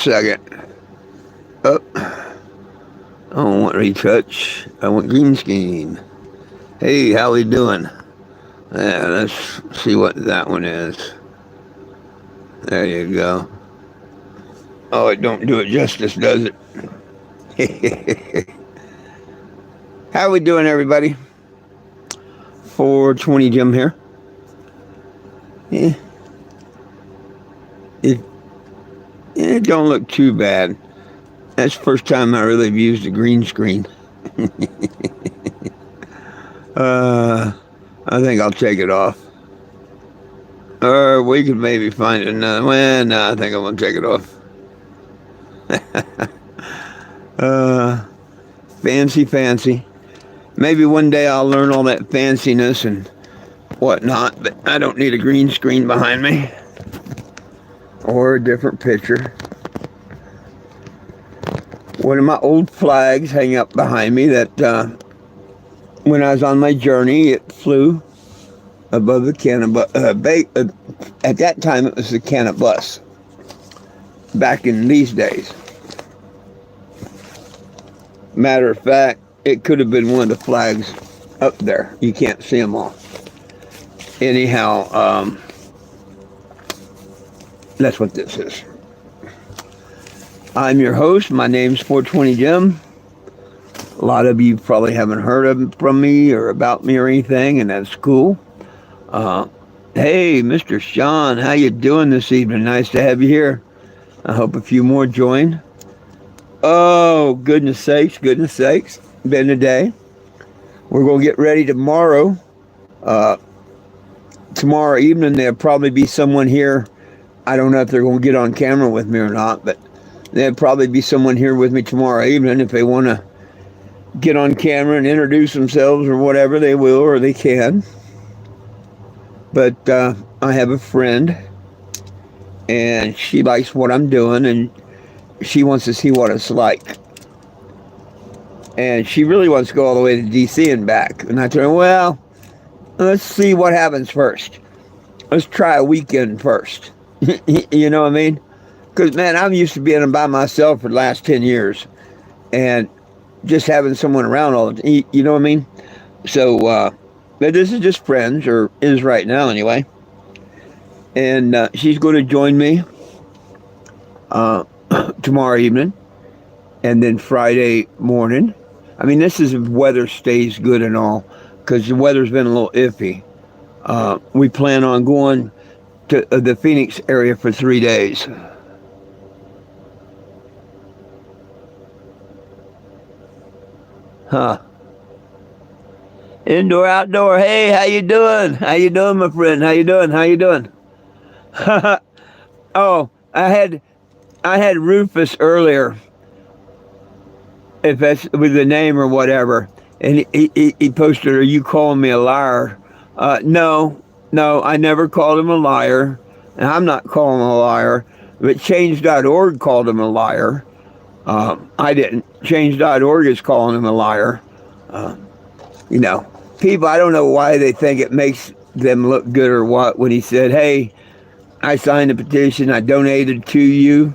Second. Up. I don't want retouch. I want green screen. Hey, how we doing? Yeah, let's see what that one is. There you go. Oh, it don't do it justice, does it? How we doing, everybody? 420 Jim here. Yeah. It, it don't look too bad. That's the first time I really have used a green screen. I think I'll take it off. Or we could maybe find another. Well, no, I think I'm going to take it off. Fancy. Maybe one day I'll learn all that fanciness and whatnot, but I don't need a green screen behind me. Or a different picture. One of my old flags hang up behind me that when I was on my journey, it flew above the CANNABIS. At that time, it was the CANNABIS. Back in these days. Matter of fact, it could have been one of the flags up there. You can't see them all. Anyhow, that's what this is. I'm your host. My name's 420 Jim. A lot of you probably haven't heard from me or about me or anything, and that's cool. Hey, Mr. Sean, how you doing this evening? Nice to have you here. I hope a few more join. Oh, goodness sakes. Been a day. We're going to get ready tomorrow. Tomorrow evening, there'll probably be someone here. I don't know if they're going to get on camera with me or not, but there'll probably be someone here with me tomorrow evening. If they want to get on camera and introduce themselves or whatever, they will or they can. But I have a friend, and she likes what I'm doing, and she wants to see what it's like. And she really wants to go all the way to D.C. and back. And I told her, well, let's see what happens first. Let's try a weekend first. You know what I mean? Because, man, I'm used to being by myself for the last 10 years. And just having someone around all the time. You know what I mean? So, but this is just friends, or is right now anyway. And she's going to join me tomorrow evening. And then Friday morning. I mean, this is if weather stays good and all. Because the weather's been a little iffy. We plan on going to the Phoenix area for 3 days. Huh. Indoor, outdoor. Hey, how you doing? How you doing, my friend? How you doing? Oh, I had Rufus earlier. If that's with the name or whatever. And he posted, are you calling me a liar? No, I never called him a liar. And I'm not calling him a liar. But Change.org called him a liar. I didn't. Change.org is calling him a liar. People, I don't know why they think it makes them look good or what when he said, hey, I signed a petition, I donated to you.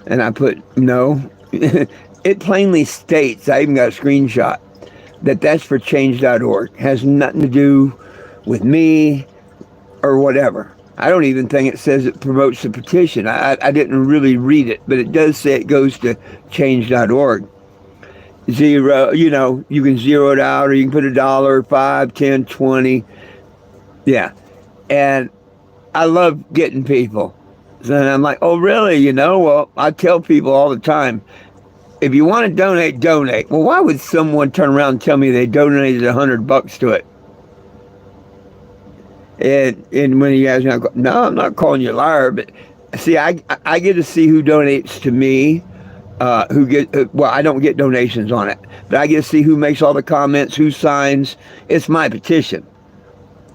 And I put, no. It plainly states, I even got a screenshot, that's for Change.org. Has nothing to do with me or whatever. I don't even think it says it promotes the petition. I didn't really read it, but it does say it goes to Change.org. Zero, you can zero it out, or you can put $1, 5, 10, 20. Yeah. And I love getting people. So I'm like, oh, really? Well, I tell people all the time, if you want to donate. Well, why would someone turn around and tell me they donated $100 to it? And when you guys go, no, I'm not calling you a liar, but see, I get to see who donates to me, well, I don't get donations on it, but I get to see who makes all the comments, who signs. It's my petition.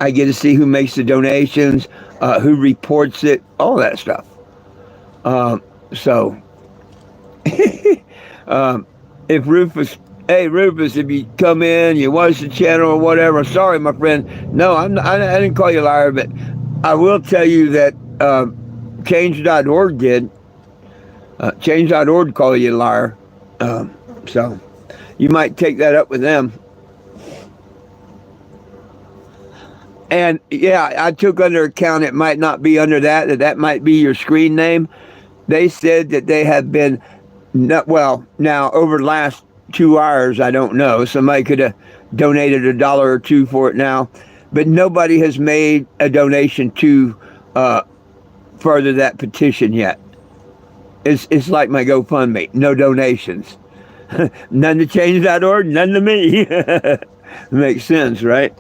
I get to see who makes the donations, who reports it, all that stuff. If Rufus, if you come in, you watch the channel or whatever, sorry, my friend. No, I didn't call you a liar, but I will tell you that Change.org did. Change.org call you a liar. So you might take that up with them. And yeah, I took under account it might not be under that might be your screen name. They said that they have been, well, now over the last 2 hours, I don't know. Somebody could have donated $1 or two for it now, but nobody has made a donation to further that petition yet. It's like my GoFundMe, no donations. None to Change.org, none to me. Makes sense, right?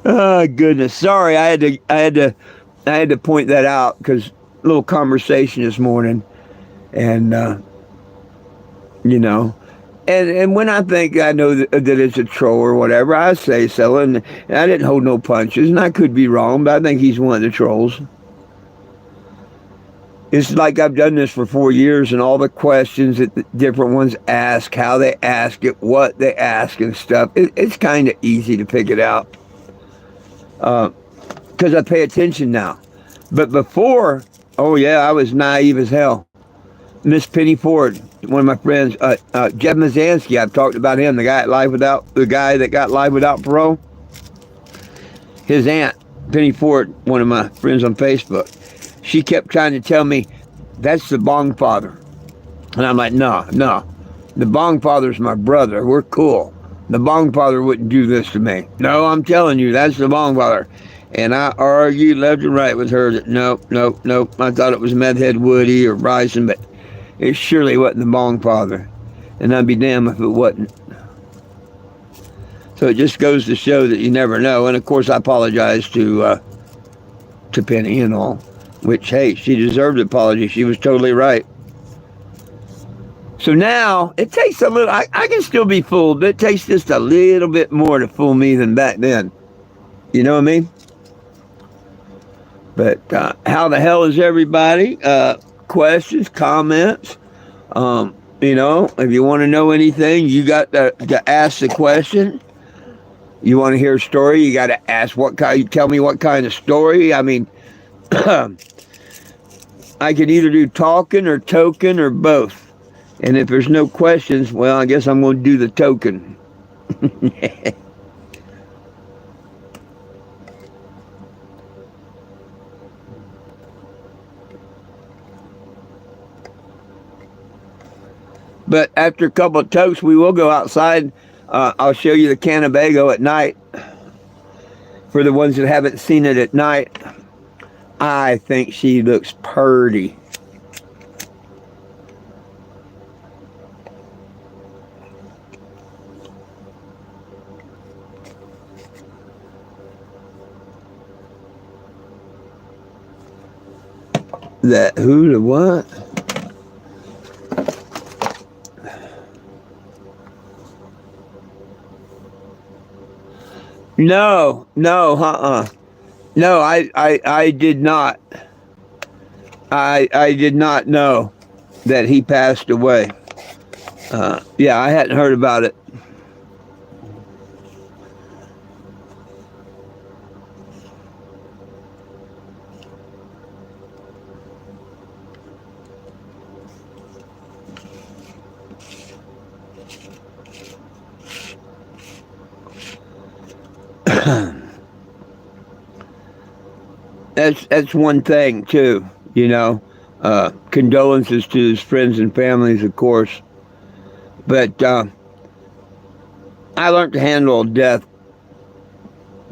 Oh goodness, sorry, I had to point that out because a little conversation this morning, and you know, and when I think I know that it's a troll or whatever, I say so, and I didn't hold no punches, and I could be wrong, but I think he's one of the trolls. It's like I've done this for 4 years, and all the questions that the different ones ask, how they ask it, what they ask, and stuff. It's kind of easy to pick it out because I pay attention now. But before, oh yeah, I was naive as hell. Miss Penny Ford, one of my friends, Jeff Mazansky. I've talked about him, the guy that got life without parole. His aunt, Penny Ford, one of my friends on Facebook. She kept trying to tell me, that's the Bong Father. And I'm like, no. The Bong Father's my brother. We're cool. The Bong Father wouldn't do this to me. No, I'm telling you, that's the Bong Father. And I argued left and right with her that nope. I thought it was Meth Head Woody or Bryson, but it surely wasn't the Bong Father. And I'd be damned if it wasn't. So it just goes to show that you never know. And of course, I apologize to Penny and all. Which, hey, she deserved an apology. She was totally right. So now, it takes a little, I can still be fooled, but it takes just a little bit more to fool me than back then. You know what I mean? But how the hell is everybody? Questions, comments? If you want to know anything, you got to ask the question. You want to hear a story, you got to ask tell me what kind of story. I mean, I could either do talking or token or both. And if there's no questions, well, I guess I'm going to do the token. But after a couple of tokes, we will go outside. I'll show you the Cannabigo at night. For the ones that haven't seen it at night, I think she looks purty. That who the what? No, No, I did not. I did not know that he passed away. Yeah, I hadn't heard about it. That's one thing too, condolences to his friends and families, of course. But I learned to handle death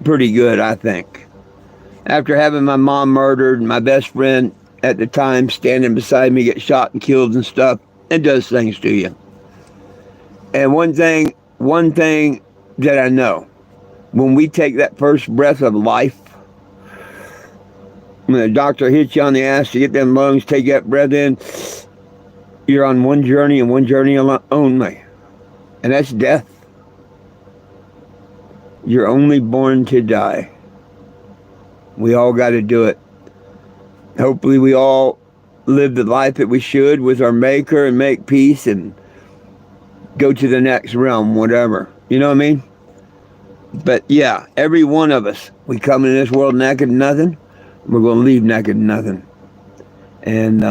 pretty good, I think. After having my mom murdered, my best friend at the time standing beside me get shot and killed and stuff, it does things to you. And one thing that I know, when we take that first breath of life, when the doctor hits you on the ass to get them lungs, take that breath in, you're on one journey and one journey only. And that's death. You're only born to die. We all got to do it. Hopefully we all live the life that we should with our maker and make peace and go to the next realm, whatever. You know what I mean? But yeah, every one of us, we come in this world naked and nothing. We're going to leave naked and nothing. And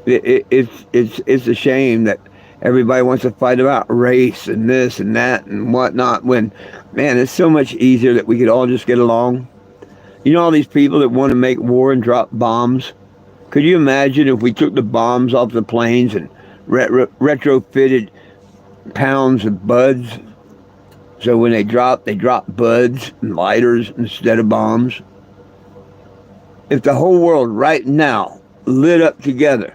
It's a shame that everybody wants to fight about race and this and that and whatnot. When, man, it's so much easier that we could all just get along. You know, all these people that want to make war and drop bombs. Could you imagine if we took the bombs off the planes and retrofitted pounds of buds? So when they drop buds and lighters instead of bombs. If the whole world right now lit up together,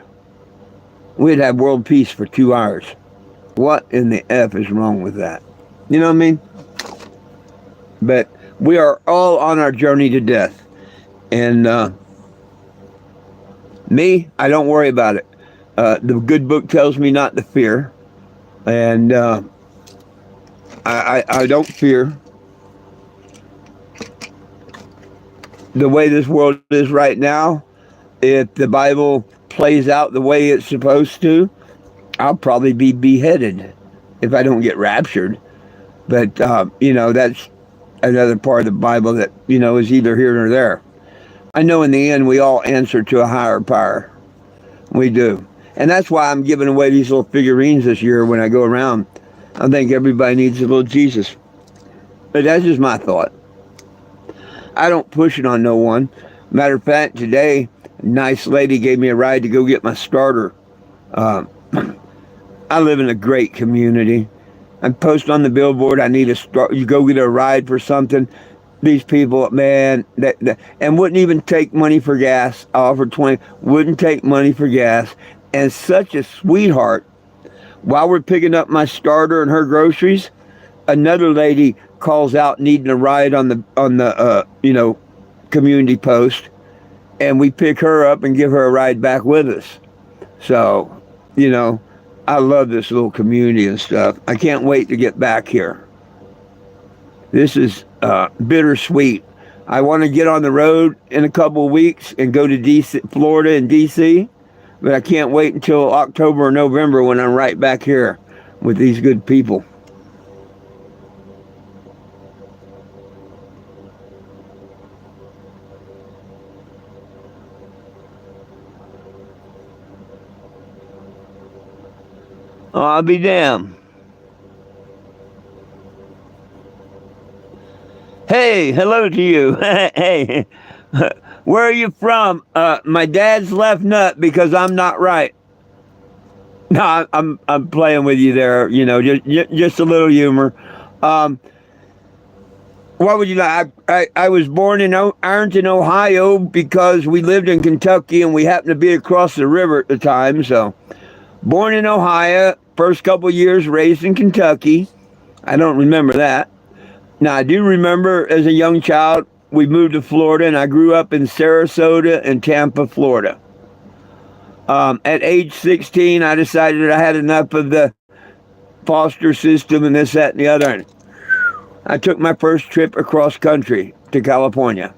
we'd have world peace for 2 hours. What in the F is wrong with that? You know what I mean? But we are all on our journey to death. And me, I don't worry about it. The good book tells me not to fear. And I don't fear. The way this world is right now, if the Bible plays out the way it's supposed to, I'll probably be beheaded if I don't get raptured. But, that's another part of the Bible that, is either here or there. I know in the end we all answer to a higher power. We do. And that's why I'm giving away these little figurines this year when I go around. I think everybody needs a little Jesus. But that's just my thought. I don't push it on no one. Matter of fact, today, a nice lady gave me a ride to go get my starter. I live in a great community. I post on the billboard, I need a start. You go get a ride for something. These people, man, and wouldn't even take money for gas. I offered 20, wouldn't take money for gas. And such a sweetheart. While we're picking up my starter and her groceries, another lady calls out needing a ride on the community post, and we pick her up and give her a ride back with us. So, I love this little community and stuff. I can't wait to get back here. This is bittersweet. I want to get on the road in a couple of weeks and go to DC, Florida and DC, but I can't wait until October or November when I'm right back here with these good people. Oh, I'll be damned. Hey, hello to you. Hey, where are you from? My dad's left nut because I'm not right. No, I'm playing with you there. Just a little humor. What would you like? I was born in Ironton, Ohio, because we lived in Kentucky and we happened to be across the river at the time. So, born in Ohio, first couple years raised in Kentucky. I don't remember that. Now, I do remember as a young child, we moved to Florida, and I grew up in Sarasota and Tampa, Florida. At age 16, I decided I had enough of the foster system and this, that, and the other. And I took my first trip across country to California.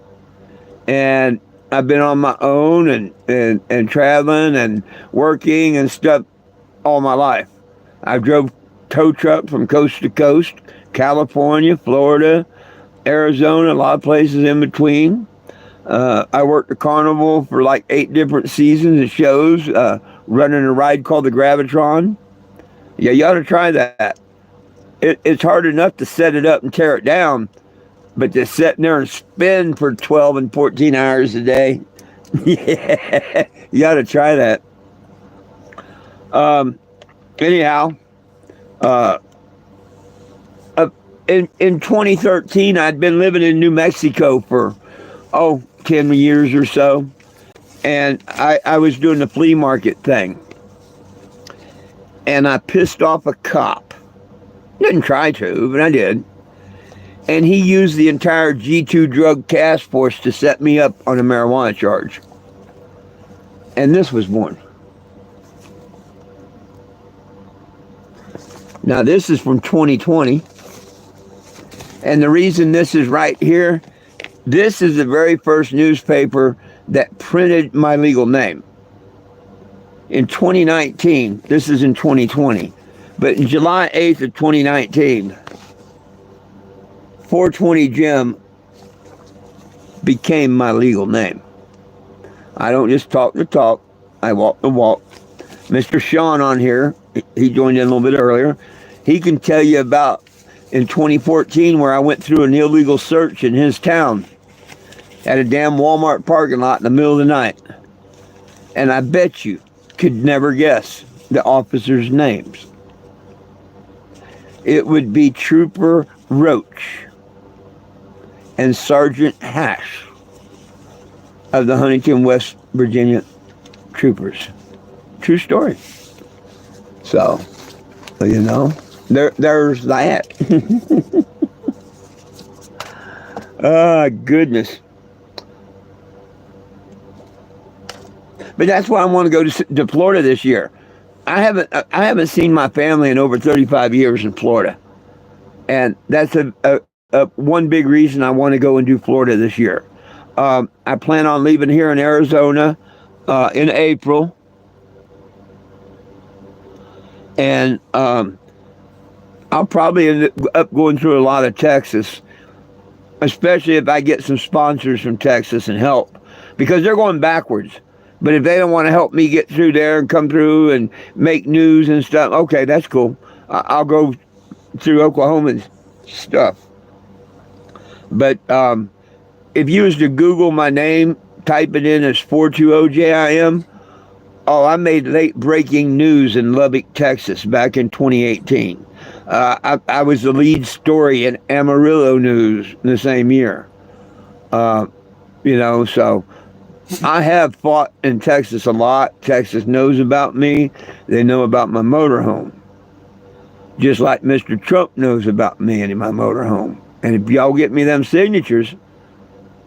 And I've been on my own and traveling and working and stuff all my life. I drove tow truck from coast to coast, California, Florida, Arizona, a lot of places in between. I worked the carnival for like 8 different seasons of shows, running a ride called the Gravitron. Yeah, you ought to try that. It's hard enough to set it up and tear it down, but to sit in there and spin for 12 and 14 hours a day, yeah, you ought to try that. Anyhow, in 2013, I'd been living in New Mexico for, 10 years or so. And I was doing the flea market thing. And I pissed off a cop. Didn't try to, but I did. And he used the entire G2 drug task force to set me up on a marijuana charge. And this was born. Now, this is from 2020. And the reason this is right here, this is the very first newspaper that printed my legal name. In 2019, this is in 2020, but in July 8th of 2019, 420 Jim became my legal name. I don't just talk the talk, I walk the walk. Mr. Sean on here, he joined in a little bit earlier. He can tell you about in 2014 where I went through an illegal search in his town at a damn Walmart parking lot in the middle of the night. And I bet you could never guess the officers' names. It would be Trooper Roach and Sergeant Hash of the Huntington, West Virginia troopers. True story. So, you know, there's that. Oh, goodness. But that's why I want to go to Florida this year. I haven't seen my family in over 35 years in Florida, and that's a one big reason I want to go and do Florida this year. I plan on leaving here in Arizona in April, and I'll probably end up going through a lot of Texas, especially if I get some sponsors from Texas and help, because they're going backwards. But if they don't want to help me get through there and come through and make news and stuff, okay, that's cool. I'll go through Oklahoma and stuff. But if you was to Google my name, type it in as 420JIM, I made late breaking news in Lubbock, Texas back in 2018. I was the lead story in Amarillo News in the same year. So I have fought in Texas a lot. Texas knows about me. They know about my motorhome. Just like Mr. Trump knows about me and my motorhome. And if y'all get me them signatures,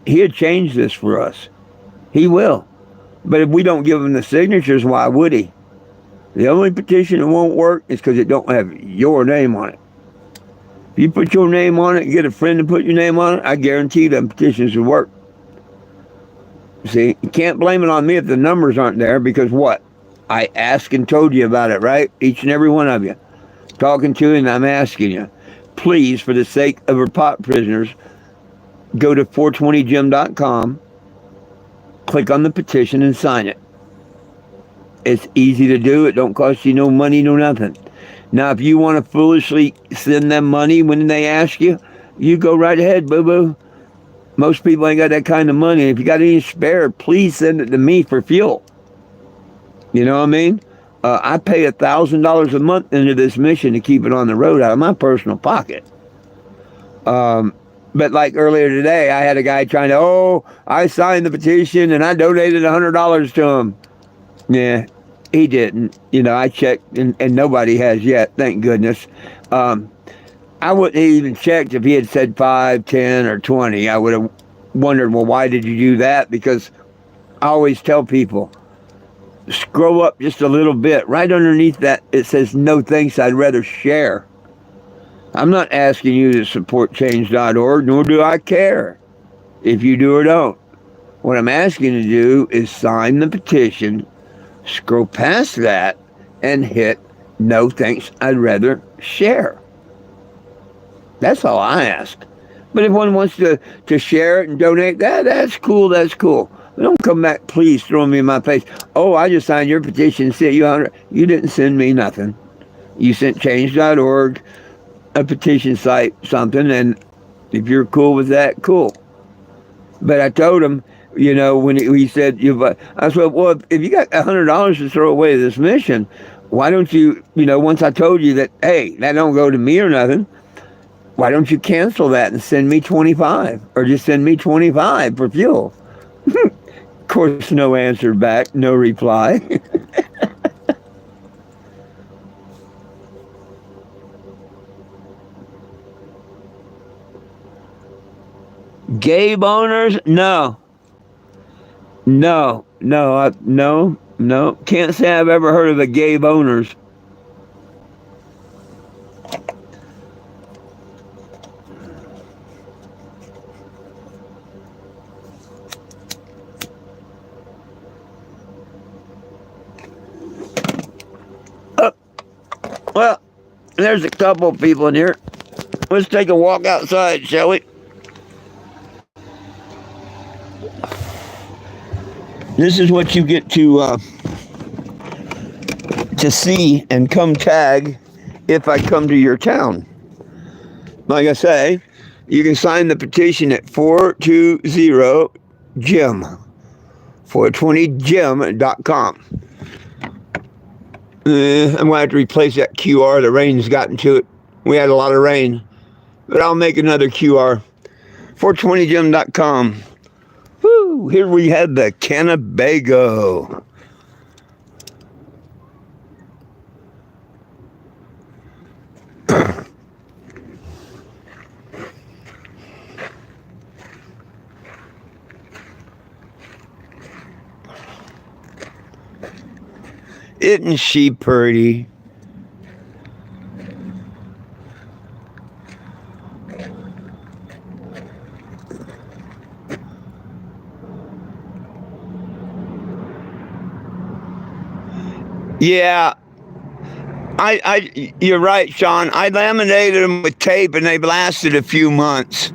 he'll change this for us. He will. But if we don't give him the signatures, why would he? The only petition that won't work is because it don't have your name on it. If you put your name on it and get a friend to put your name on it, I guarantee them petitions will work. See, you can't blame it on me if the numbers aren't there, because what? I asked and told you about it, right? Each and every one of you. Talking to you, and I'm asking you, please, for the sake of our pot prisoners, go to 420jim.com, click on the petition and sign it. It's easy to do. It don't cost you no money, no nothing. Now, if you want to foolishly send them money when they ask you, you go right ahead, boo-boo. Most people ain't got that kind of money. If you got any spare, please send it to me for fuel. You know what I mean? I pay $1,000 a month into this mission to keep it on the road out of my personal pocket. But like earlier today, I had a guy trying to, I signed the petition and I donated $100 to him. Yeah, he didn't. I checked and nobody has yet, thank goodness. I wouldn't have even checked if he had said 5, 10, or 20. I would have wondered, well, why did you do that? Because I always tell people, scroll up just a little bit. Right underneath that, it says, no thanks, I'd rather share. I'm not asking you to support change.org, nor do I care if you do or don't. What I'm asking you to do is sign the petition, scroll past that, and hit no thanks, I'd rather share. That's all I ask. But if one wants to share it and donate, that's cool, that's cool. But don't come back, please, throwing me in my face. I just signed your petition and sent you 100. You didn't send me nothing. You sent change.org, a petition site, something, and if you're cool with that, cool. But I told him, when he said, I said, well, if you got $100 to throw away this mission, why don't you, once I told you that, hey, that don't go to me or nothing, why don't you cancel that and send me 25? Or just send me 25 for fuel? Of course, no answer back, no reply. Gay boners? No. No. Can't say I've ever heard of a gay boners. Well, there's a couple of people in here. Let's take a walk outside, shall we? This is what you get to to see and come tag if I come to your town. Like I say, you can sign the petition at 420-GYM, 420gym.com. I'm going to have to replace that QR. The rain's gotten to it. We had a lot of rain. But I'll make another QR. 420gym.com. Woo! Here we have the CANNABIS. Isn't she pretty? Yeah, you're right, Sean. I laminated them with tape, and they've lasted a few months.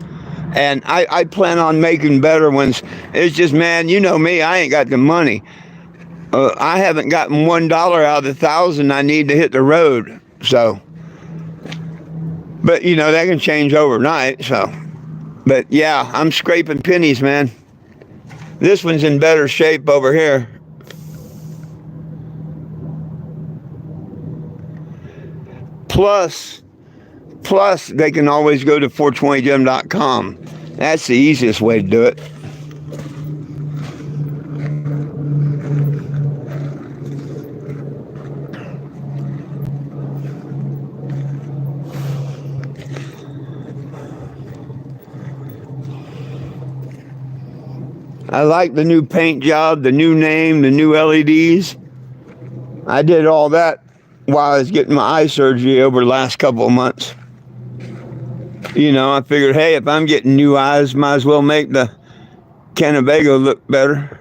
And I plan on making better ones. It's just, man, you know me, I ain't got the money. I haven't gotten $1 out of the 1,000 I need to hit the road. So, but you know, that can change overnight. So, but yeah, I'm scraping pennies, man. This one's in better shape over here. Plus, they can always go to 420gym.com. That's the easiest way to do it. I like the new paint job, the new name, the new LEDs. I did all that while I was getting my eye surgery over the last couple of months. You know, I figured, hey, if I'm getting new eyes, might as well make the CANNABIS look better.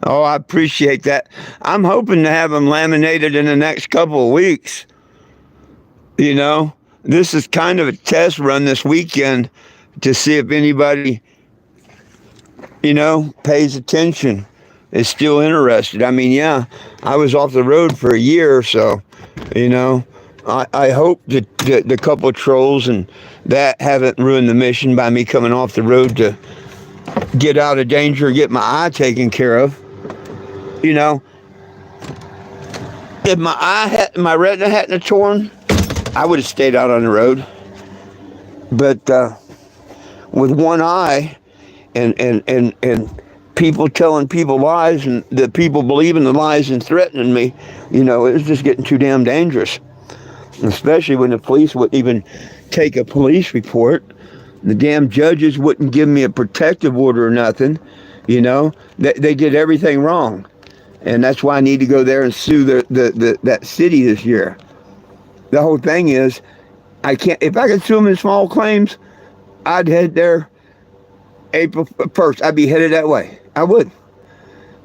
Oh, I appreciate that. I'm hoping to have them laminated in the next couple of weeks. You know, this is kind of a test run this weekend to see if anybody, you know, pays attention, is still interested. I mean, yeah, I was off the road for a year or so, you know. I hope that the couple of trolls and that haven't ruined the mission by me coming off the road to get out of danger and get my eye taken care of. You know, if my retina hadn't torn, I would have stayed out on the road. But with one eye and people telling people lies and the people believing the lies and threatening me, you know, it was just getting too damn dangerous. Especially when the police wouldn't even take a police report. The damn judges wouldn't give me a protective order or nothing. You know, they did everything wrong. And that's why I need to go there and sue that city this year. The whole thing is, I can't, if I could sue them in small claims, I'd head there April 1st. I'd be headed that way. I would.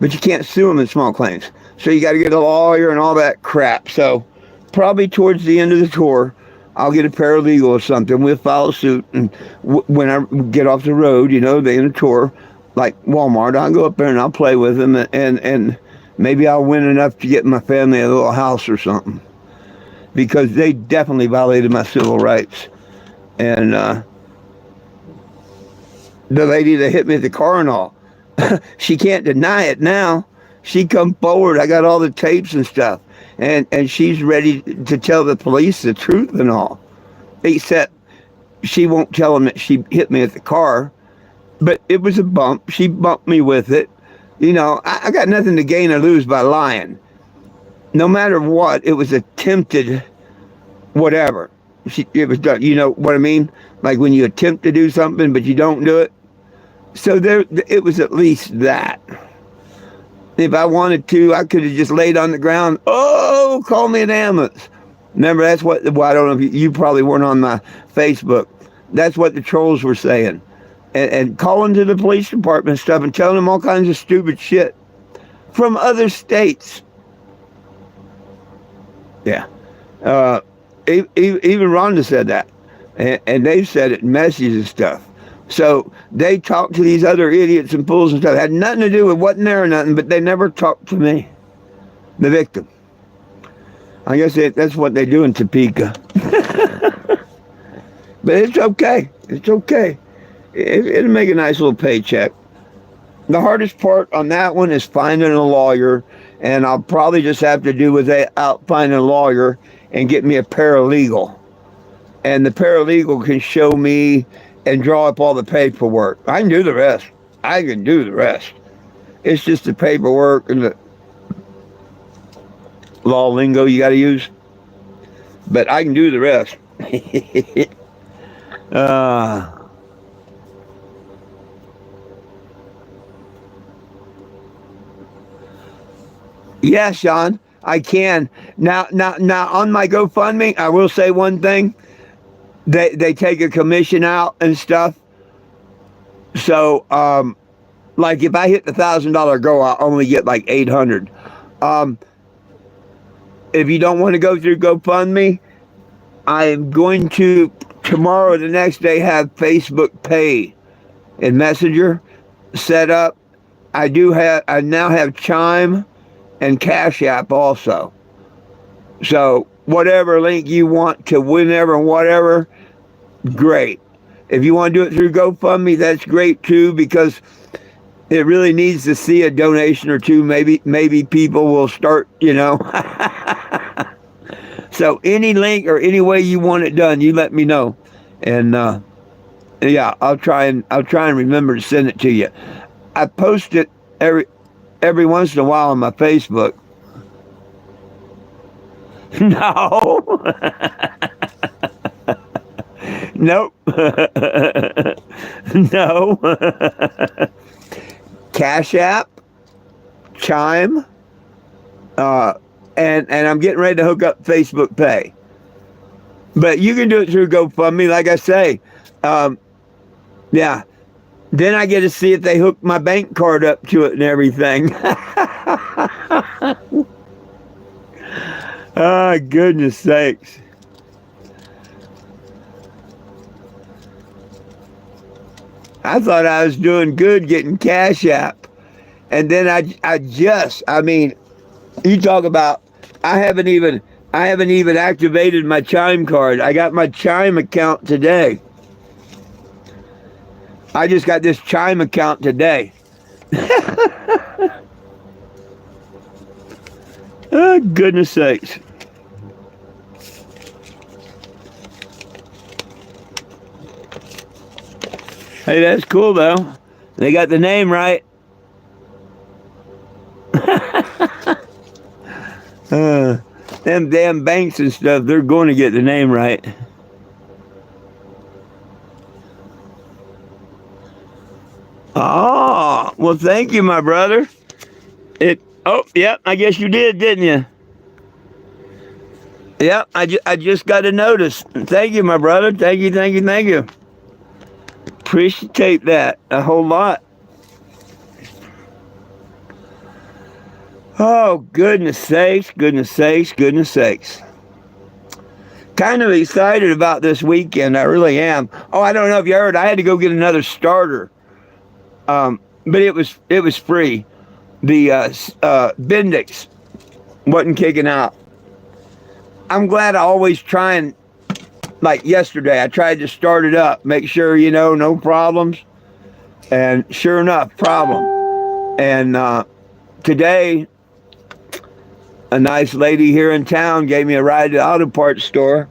But you can't sue them in small claims. So you got to get a lawyer and all that crap. So probably towards the end of the tour, I'll get a paralegal or something. We'll file a suit. And when I get off the road, you know, the end of the tour, like Walmart, I'll go up there and I'll play with them and maybe I'll win enough to get my family a little house or something. Because they definitely violated my civil rights. And the lady that hit me at the car and all, she can't deny it now. She come forward. I got all the tapes and stuff. And she's ready to tell the police the truth and all. Except she won't tell them that she hit me at the car. But it was a bump. She bumped me with it. You know, I got nothing to gain or lose by lying. No matter what, it was attempted whatever. It was done. You know what I mean? Like when you attempt to do something, but you don't do it. So it was at least that. If I wanted to, I could have just laid on the ground. Oh, call me an ambulance. Remember, that's what, well, I don't know if you probably weren't on my Facebook. That's what the trolls were saying. And calling to the police department and stuff and telling them all kinds of stupid shit from other states. Yeah. Uh, even Rhonda said that, and they've said it in messages and stuff. So they talked to these other idiots and fools and stuff. Had nothing to do with wasn't there or nothing, but they never talked to me, the victim. I guess that's what they do in Topeka. But it's okay. It's okay. It'll make a nice little paycheck. The hardest part on that one is finding a lawyer, and I'll probably just have to do without finding a lawyer and get me a paralegal. And the paralegal can show me and draw up all the paperwork. I can do the rest. I can do the rest. It's just the paperwork and the law lingo you got to use. But I can do the rest. Yeah, Sean, I can. Now, on my GoFundMe, I will say one thing. They take a commission out and stuff. So, like if I hit the $1,000 goal, I only get like 800. If you don't want to go through GoFundMe, I am going to tomorrow or the next day have Facebook Pay and Messenger set up. I now have Chime and Cash App also. So whatever link you want to whenever and whatever, great. If you want to do it through GoFundMe, that's great too, because it really needs to see a donation or two. Maybe people will start, So any link or any way you want it done, you let me know. And yeah, I'll try and remember to send it to you. I post it every once in a while on my Facebook. No. Nope. No. Cash App, Chime, and I'm getting ready to hook up Facebook Pay. But you can do it through GoFundMe, like I say. Yeah. Then I get to see if they hook my bank card up to it and everything. Oh, goodness sakes. I thought I was doing good getting Cash App. And then I mean, you talk about, I haven't even activated my Chime card. I got my Chime account today. I just got this Chime account today. Oh, goodness sakes. Hey, that's cool, though. They got the name right. Them damn banks and stuff, they're going to get the name right. Oh, well, thank you, my brother. Yep, I guess you did, didn't you? Yep, I just got a notice. Thank you, my brother. Thank you. Appreciate that a whole lot. Oh, goodness sakes. Kind of excited about this weekend. I really am. Oh, I don't know if you heard. I had to go get another starter. But it was free. The Bendix wasn't kicking out. I'm glad I always try and, like yesterday, I tried to start it up, make sure, no problems. And sure enough, problem. And today, a nice lady here in town gave me a ride to the auto parts store.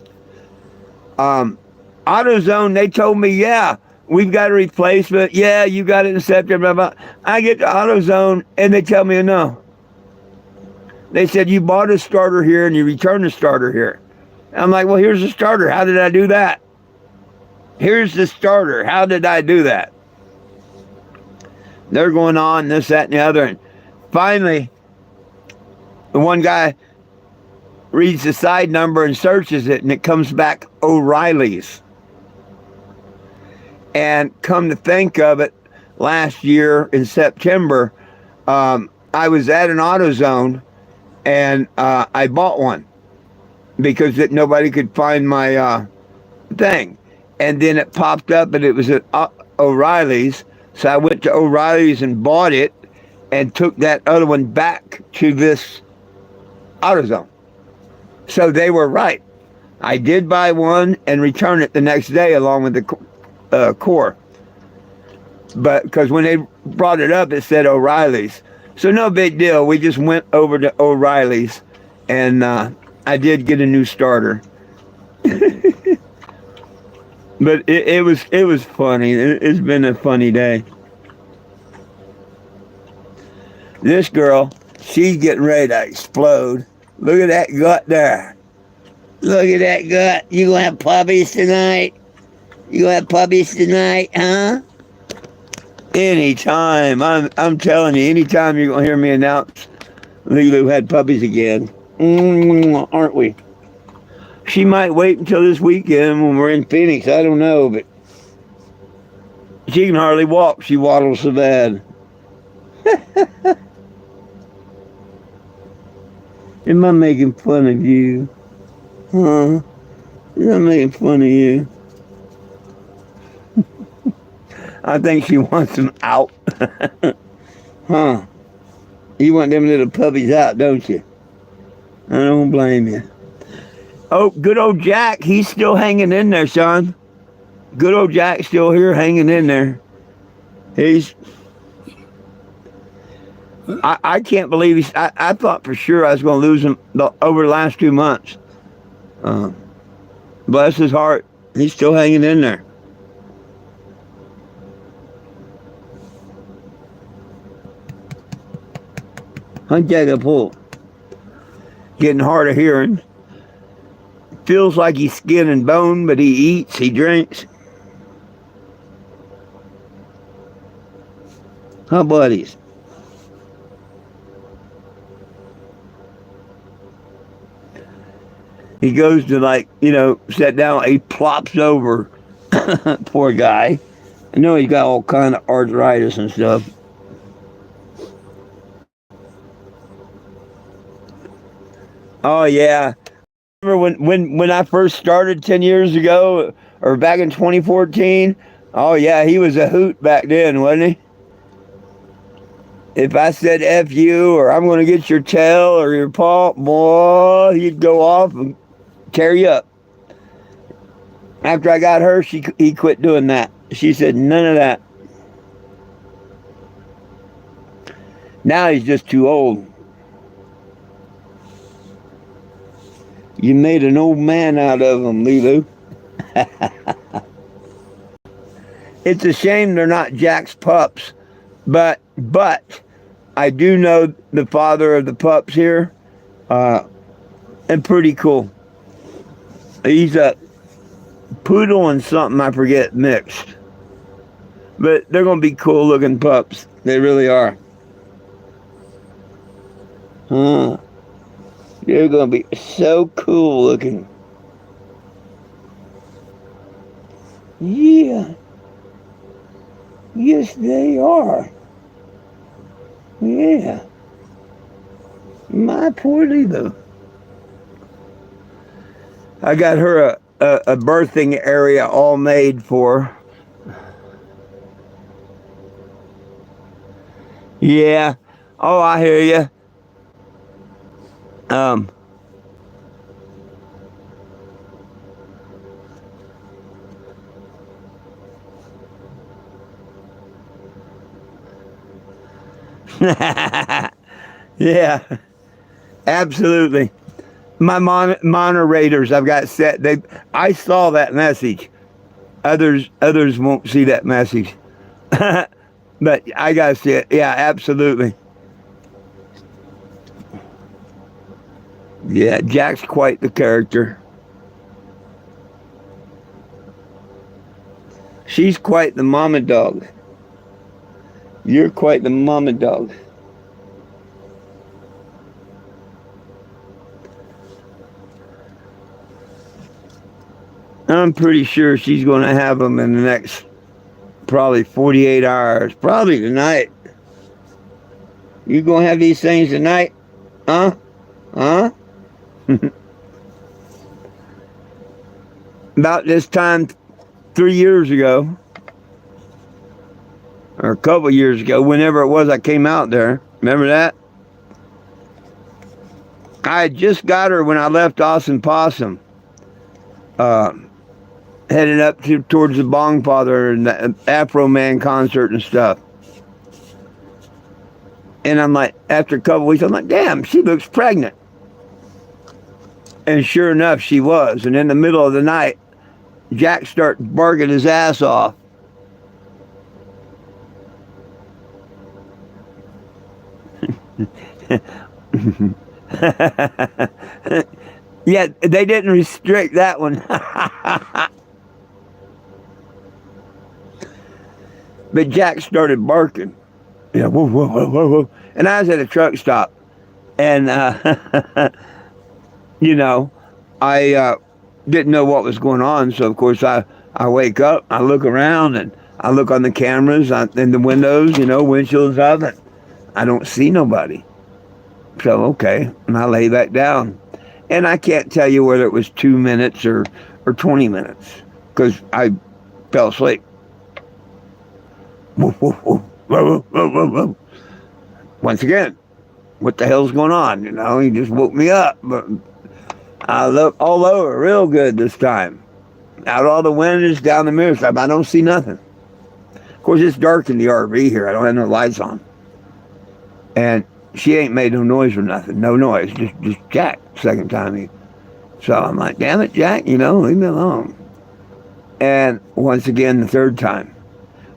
AutoZone, they told me, yeah, we've got a replacement. Yeah, you got it in September. Blah, blah. I get to AutoZone, and they tell me no. They said, you bought a starter here, and you returned the starter here. I'm like, well, here's the starter. How did I do that? Here's the starter. How did I do that? They're going on, this, that, and the other. And finally, the one guy reads the side number and searches it, and it comes back O'Reilly's. And come to think of it, last year in September, I was at an AutoZone, and I bought one. because nobody could find my thing. And then it popped up and it was at O'Reilly's. So I went to O'Reilly's and bought it and took that other one back to this AutoZone. So they were right. I did buy one and return it the next day along with the core. But because when they brought it up, it said O'Reilly's. So no big deal. We just went over to O'Reilly's and I did get a new starter. But it was funny. It's been a funny day. This girl, she's getting ready to explode. Look at that gut there. Look at that gut. You gonna have puppies tonight? You gonna have puppies tonight, huh? Anytime. I'm telling you, anytime you're gonna hear me announce Lulu had puppies again. Aren't we? She might wait until this weekend when we're in Phoenix. I don't know, but she can hardly walk. She waddles so bad. Am I making fun of you? Huh? Am I making fun of you? I think she wants them out. Huh? You want them little puppies out, don't you? I don't blame you. Oh, good old Jack. He's still hanging in there, son. Good old Jack's still here hanging in there. I can't believe I thought for sure I was going to lose him over the last 2 months. Bless his heart. He's still hanging in there. Huh, Jack a pull. Getting hard of hearing. Feels like he's skin and bone, but he eats, he drinks. Huh, buddies? He goes to sit down, he plops over. Poor guy. I know he's got all kind of arthritis and stuff. Oh yeah. Remember when I first started 10 years ago, or back in 2014? Oh yeah, he was a hoot back then, wasn't he? If I said F you, or I'm going to get your tail or your paw, boy, he'd go off and tear you up. After I got her, he quit doing that. She said none of that. Now he's just too old. You made an old man out of him, Lulu. It's a shame they're not Jack's pups, but I do know the father of the pups here, and pretty cool. He's a poodle and something I forget mixed, but they're gonna be cool looking pups. They really are. Huh? They're gonna be so cool looking. Yeah. Yes, they are. Yeah. My poor Lilo. I got her a birthing area all made for her. Yeah. Oh, I hear you. Yeah, absolutely. My moderators I've got set. I saw that message. Others won't see that message. But I gotta see it. Yeah, absolutely. Yeah, Jack's quite the character. She's quite the mama dog. You're quite the mama dog. I'm pretty sure she's going to have them in the next probably 48 hours. Probably tonight. You going to have these things tonight? Huh? Huh? about this time 3 years ago, or a couple years ago, whenever it was I came out there. Remember that? I had just got her when I left Austin Possum, headed up towards the Bong Father and the Afro Man concert and stuff. And I'm like, after a couple weeks, I'm like, damn, she looks pregnant. And sure enough, she was. And in the middle of the night, Jack starts barking his ass off. Yeah, they didn't restrict that one. But Jack started barking. Yeah, whoa, whoa, whoa, whoa, whoa. And I was at a truck stop. And, you know, I didn't know what was going on. So, of course, I wake up, I look around, and I look on the cameras in the windows, you know, windshields up, and I don't see nobody. So, okay, and I lay back down. And I can't tell you whether it was 2 minutes or 20 minutes, because I fell asleep. Whoa, whoa, whoa, whoa, whoa, whoa, whoa. Once again, what the hell's going on? You know, he just woke me up. But I look all over real good this time. Out all the windows, down the mirror stuff. I don't see nothing. Of course, it's dark in the RV here. I don't have no lights on. And she ain't made no noise or nothing. No noise. Just Jack, second time. So I'm like, damn it, Jack, you know, leave me alone. And once again, the third time.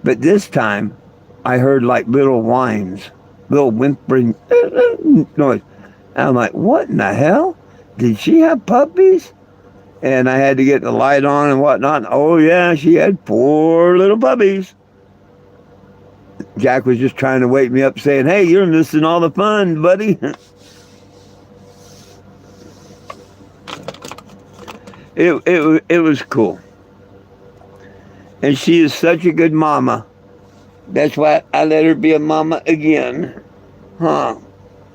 But this time, I heard like little whines, little whimpering noise. And I'm like, what in the hell? Did she have puppies? And I had to get the light on and whatnot. Oh, yeah, she had 4 little puppies. Jack was just trying to wake me up saying, hey, you're missing all the fun, buddy. It was cool. And she is such a good mama. That's why I let her be a mama again. Huh.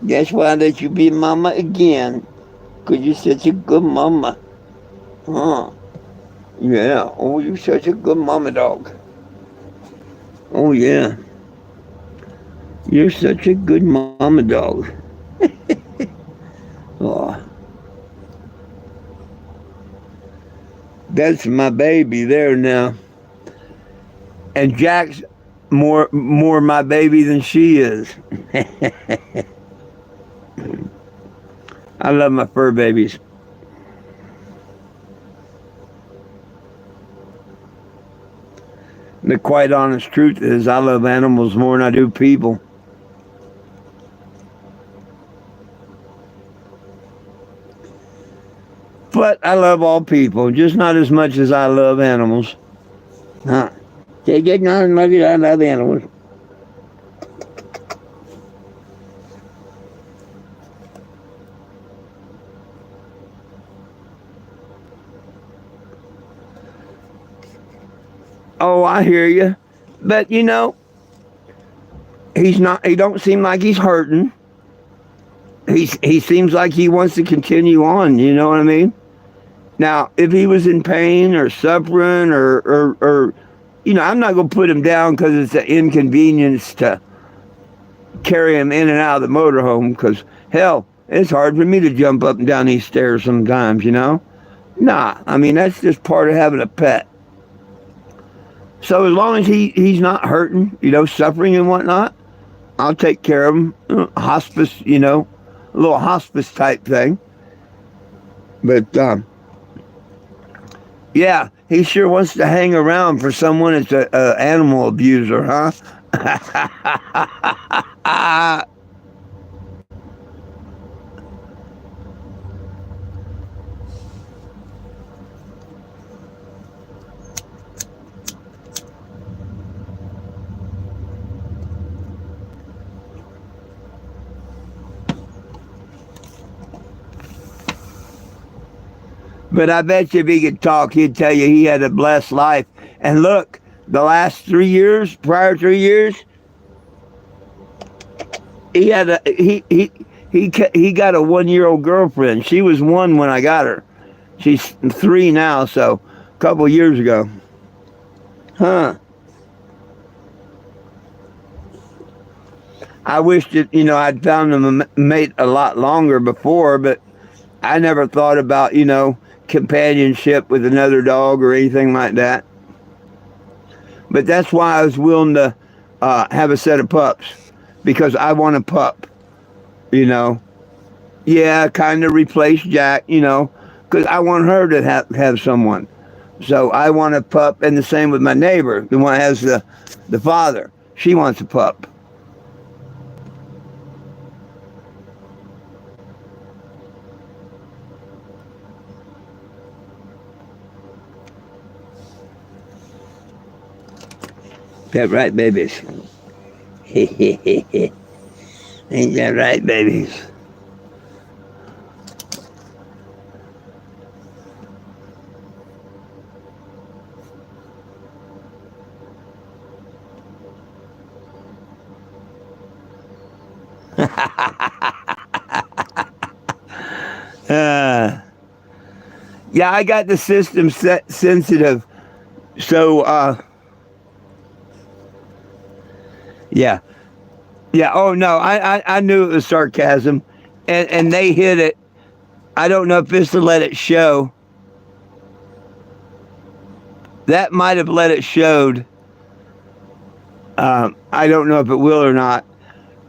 That's why I let you be a mama again. Because you're such a good mama. Huh. Yeah. Oh, you're such a good mama dog. Oh, yeah. You're such a good mama dog. Oh. That's my baby there now. And Jack's more my baby than she is. I love my fur babies. The quite honest truth is I love animals more than I do people. But I love all people, just not as much as I love animals. Huh. Just not as much as I love animals. Oh, I hear you. But, you know, he don't seem like he's hurting. He seems like he wants to continue on, you know what I mean? Now, if he was in pain or suffering or you know, I'm not going to put him down because it's an inconvenience to carry him in and out of the motorhome because, hell, it's hard for me to jump up and down these stairs sometimes, you know? Nah, I mean, that's just part of having a pet. So as long as he's not hurting, you know, suffering and whatnot, I'll take care of him. Hospice, you know, a little hospice type thing. But, yeah, he sure wants to hang around for someone that's an animal abuser, huh? But I bet you if he could talk, he'd tell you he had a blessed life. And look, the last 3 years, prior 3 years, he had he got a 1-year-old girlfriend. She was 1 when I got her. She's 3 now, so a couple years ago. Huh. I wished it, I'd found them a mate a lot longer before, but I never thought about, companionship with another dog or anything like that. But that's why I was willing to have a set of pups, because I want a pup, you know. Yeah, kind of replace Jack, because I want her to have someone. So I want a pup, and the same with my neighbor, the one that has the father. She wants a pup. That right, babies? Ain't that right, babies? Yeah, I got the system set sensitive, so yeah, yeah. Oh no, I knew it was sarcasm, and they hit it. I don't know if this will let it show. That might have let it showed. I don't know if it will or not,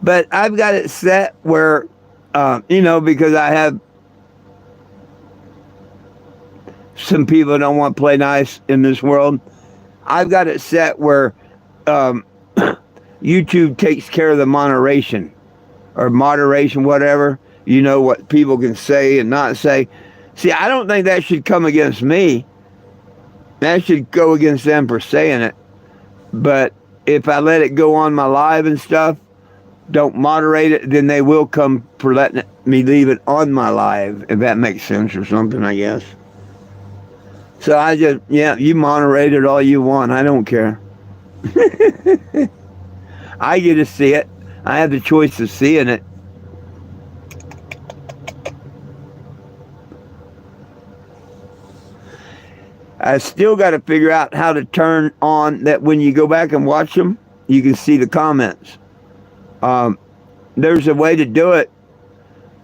but I've got it set where, because I have some people that don't want to play nice in this world. I've got it set where YouTube takes care of the moderation or moderation, whatever. You know what people can say and not say. See, I don't think that should come against me. That should go against them for saying it. But if I let it go on my live and stuff, don't moderate it, then they will come for letting me leave it on my live, if that makes sense or something, I guess. So I just, you moderate it all you want. I don't care. I get to see it. I have the choice of seeing it. I still got to figure out how to turn on that when you go back and watch them, you can see the comments. There's a way to do it,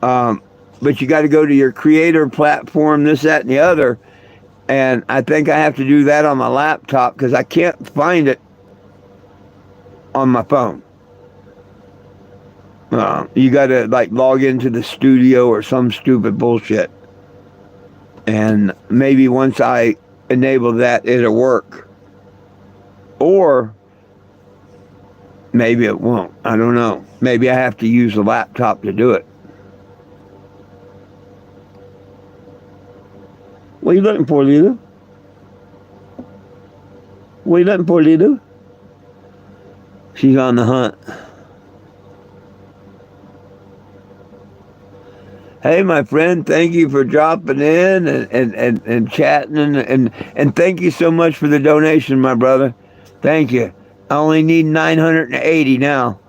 but you got to go to your creator platform, this, that, and the other. And I think I have to do that on my laptop because I can't find it on my phone. You got to log into the studio or some stupid bullshit. And maybe once I enable that, it'll work. Or maybe it won't. I don't know. Maybe I have to use the laptop to do it. What are you looking for, Lila? What are you looking for, Lila? She's on the hunt. Hey, my friend, thank you for dropping in and chatting and thank you so much for the donation, my brother. Thank you. I only need 980 now.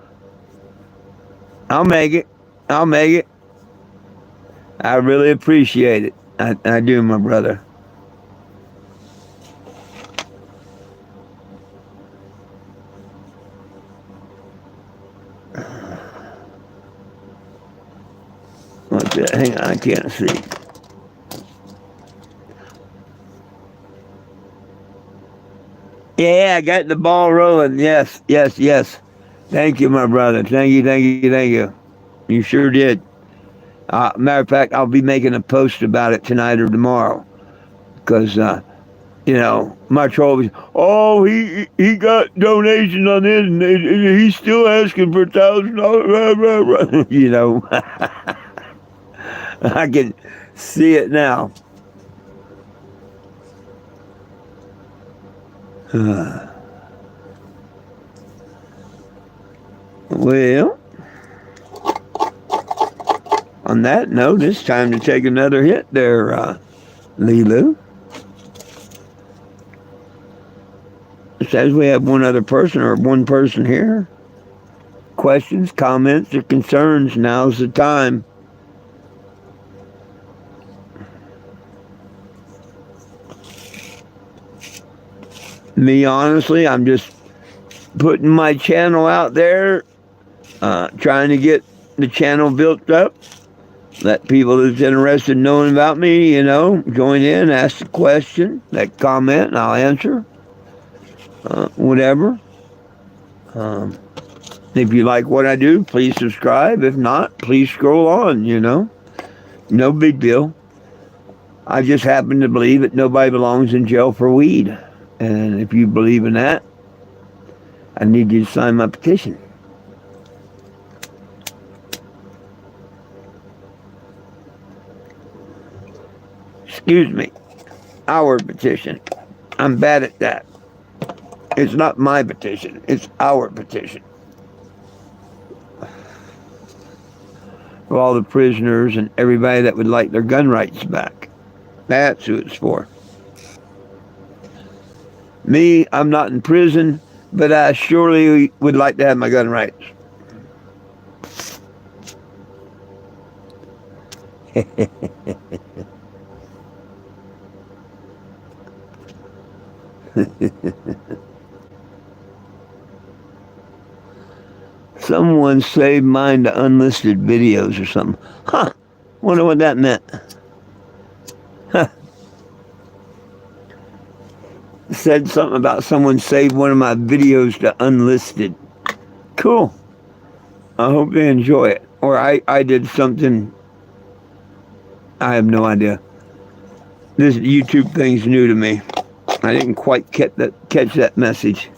I'll make it. I'll make it. I really appreciate it. I do, my brother. What's that? Hang on, I can't see. Yeah, I got the ball rolling. Yes, yes, yes. Thank you, my brother. Thank you, thank you, thank you. You sure did. Matter of fact, I'll be making a post about it tonight or tomorrow. Because, my troll was, oh, he got donations on this and he's still asking for $1,000. I can see it now. Well, on that note, it's time to take another hit there, Lilu. It says we have one other person or one person here. Questions, comments, or concerns, now's the time. Me, honestly, I'm just putting my channel out there, trying to get the channel built up. Let people that's interested in knowing about me, join in, ask a question, that comment, and I'll answer. Whatever. If you like what I do, please subscribe. If not, please scroll on, No big deal. I just happen to believe that nobody belongs in jail for weed. And if you believe in that, I need you to sign my petition. Excuse me. Our petition. I'm bad at that. It's not my petition. It's our petition. For all the prisoners and everybody that would like their gun rights back. That's who it's for. Me, I'm not in prison, but I surely would like to have my gun rights. Someone saved mine to unlisted videos or something. Huh. Wonder what that meant. Huh. Said something about someone saved one of my videos to unlisted. Cool. I hope they enjoy it. Or I did something. I have no idea. This YouTube thing's new to me. I didn't quite catch that message.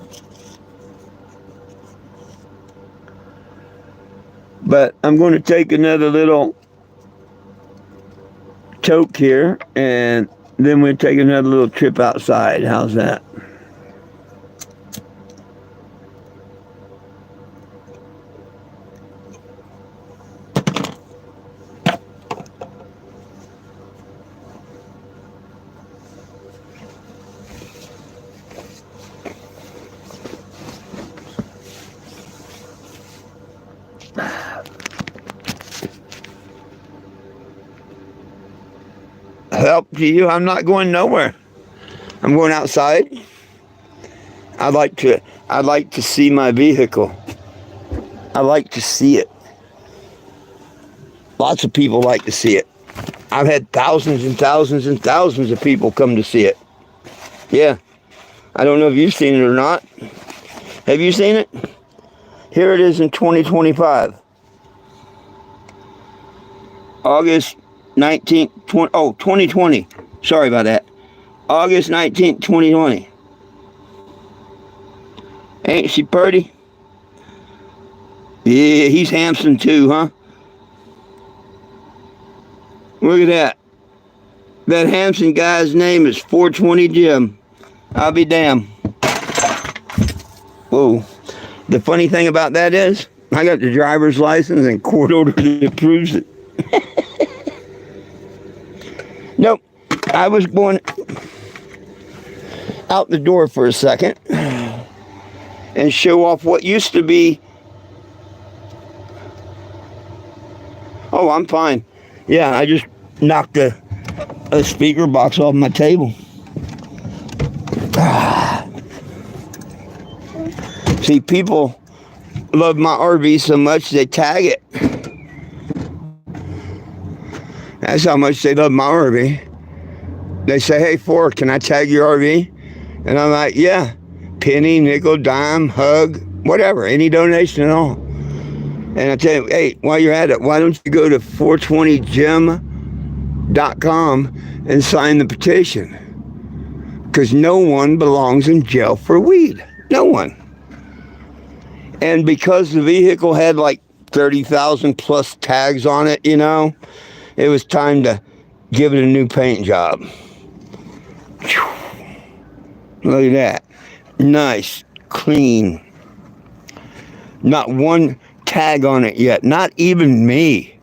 But I'm going to take another little toke here, and then we'll take another little trip outside. How's that? Help to you. I'm not going nowhere. I'm going outside. I'd like to see my vehicle. I like to see it. Lots of people like to see it. I've had thousands and thousands and thousands of people come to see it. Yeah. I don't know if you've seen it or not. Have you seen it? Here it is in 2025. August 19th, 2020. Sorry about that. August 19th, 2020. Ain't she pretty? Yeah, he's handsome too, huh? Look at that. That handsome guy's name is 420 Jim. I'll be damned. Whoa. The funny thing about that is, I got the driver's license and court order that proves it. Nope. I was going out the door for a second and show off what used to be. Oh, I'm fine. Yeah, I just knocked a speaker box off my table. See, people love my RV so much they tag it. That's how much they love my RV. They say, hey, Ford, can I tag your RV? And I'm like, yeah. Penny, nickel, dime, hug, whatever. Any donation at all. And I tell you, hey, while you're at it, why don't you go to 420gym.com and sign the petition? Because no one belongs in jail for weed. No one. And because the vehicle had like 30,000 plus tags on it, it was time to give it a new paint job. Look at that. Nice, clean. Not one tag on it yet. Not even me.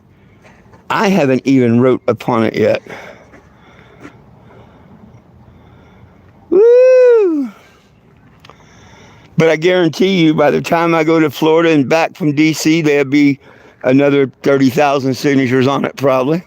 I haven't even wrote upon it yet. Woo! But I guarantee you, by the time I go to Florida and back from D.C., there'll be another 30,000 signatures on it, probably.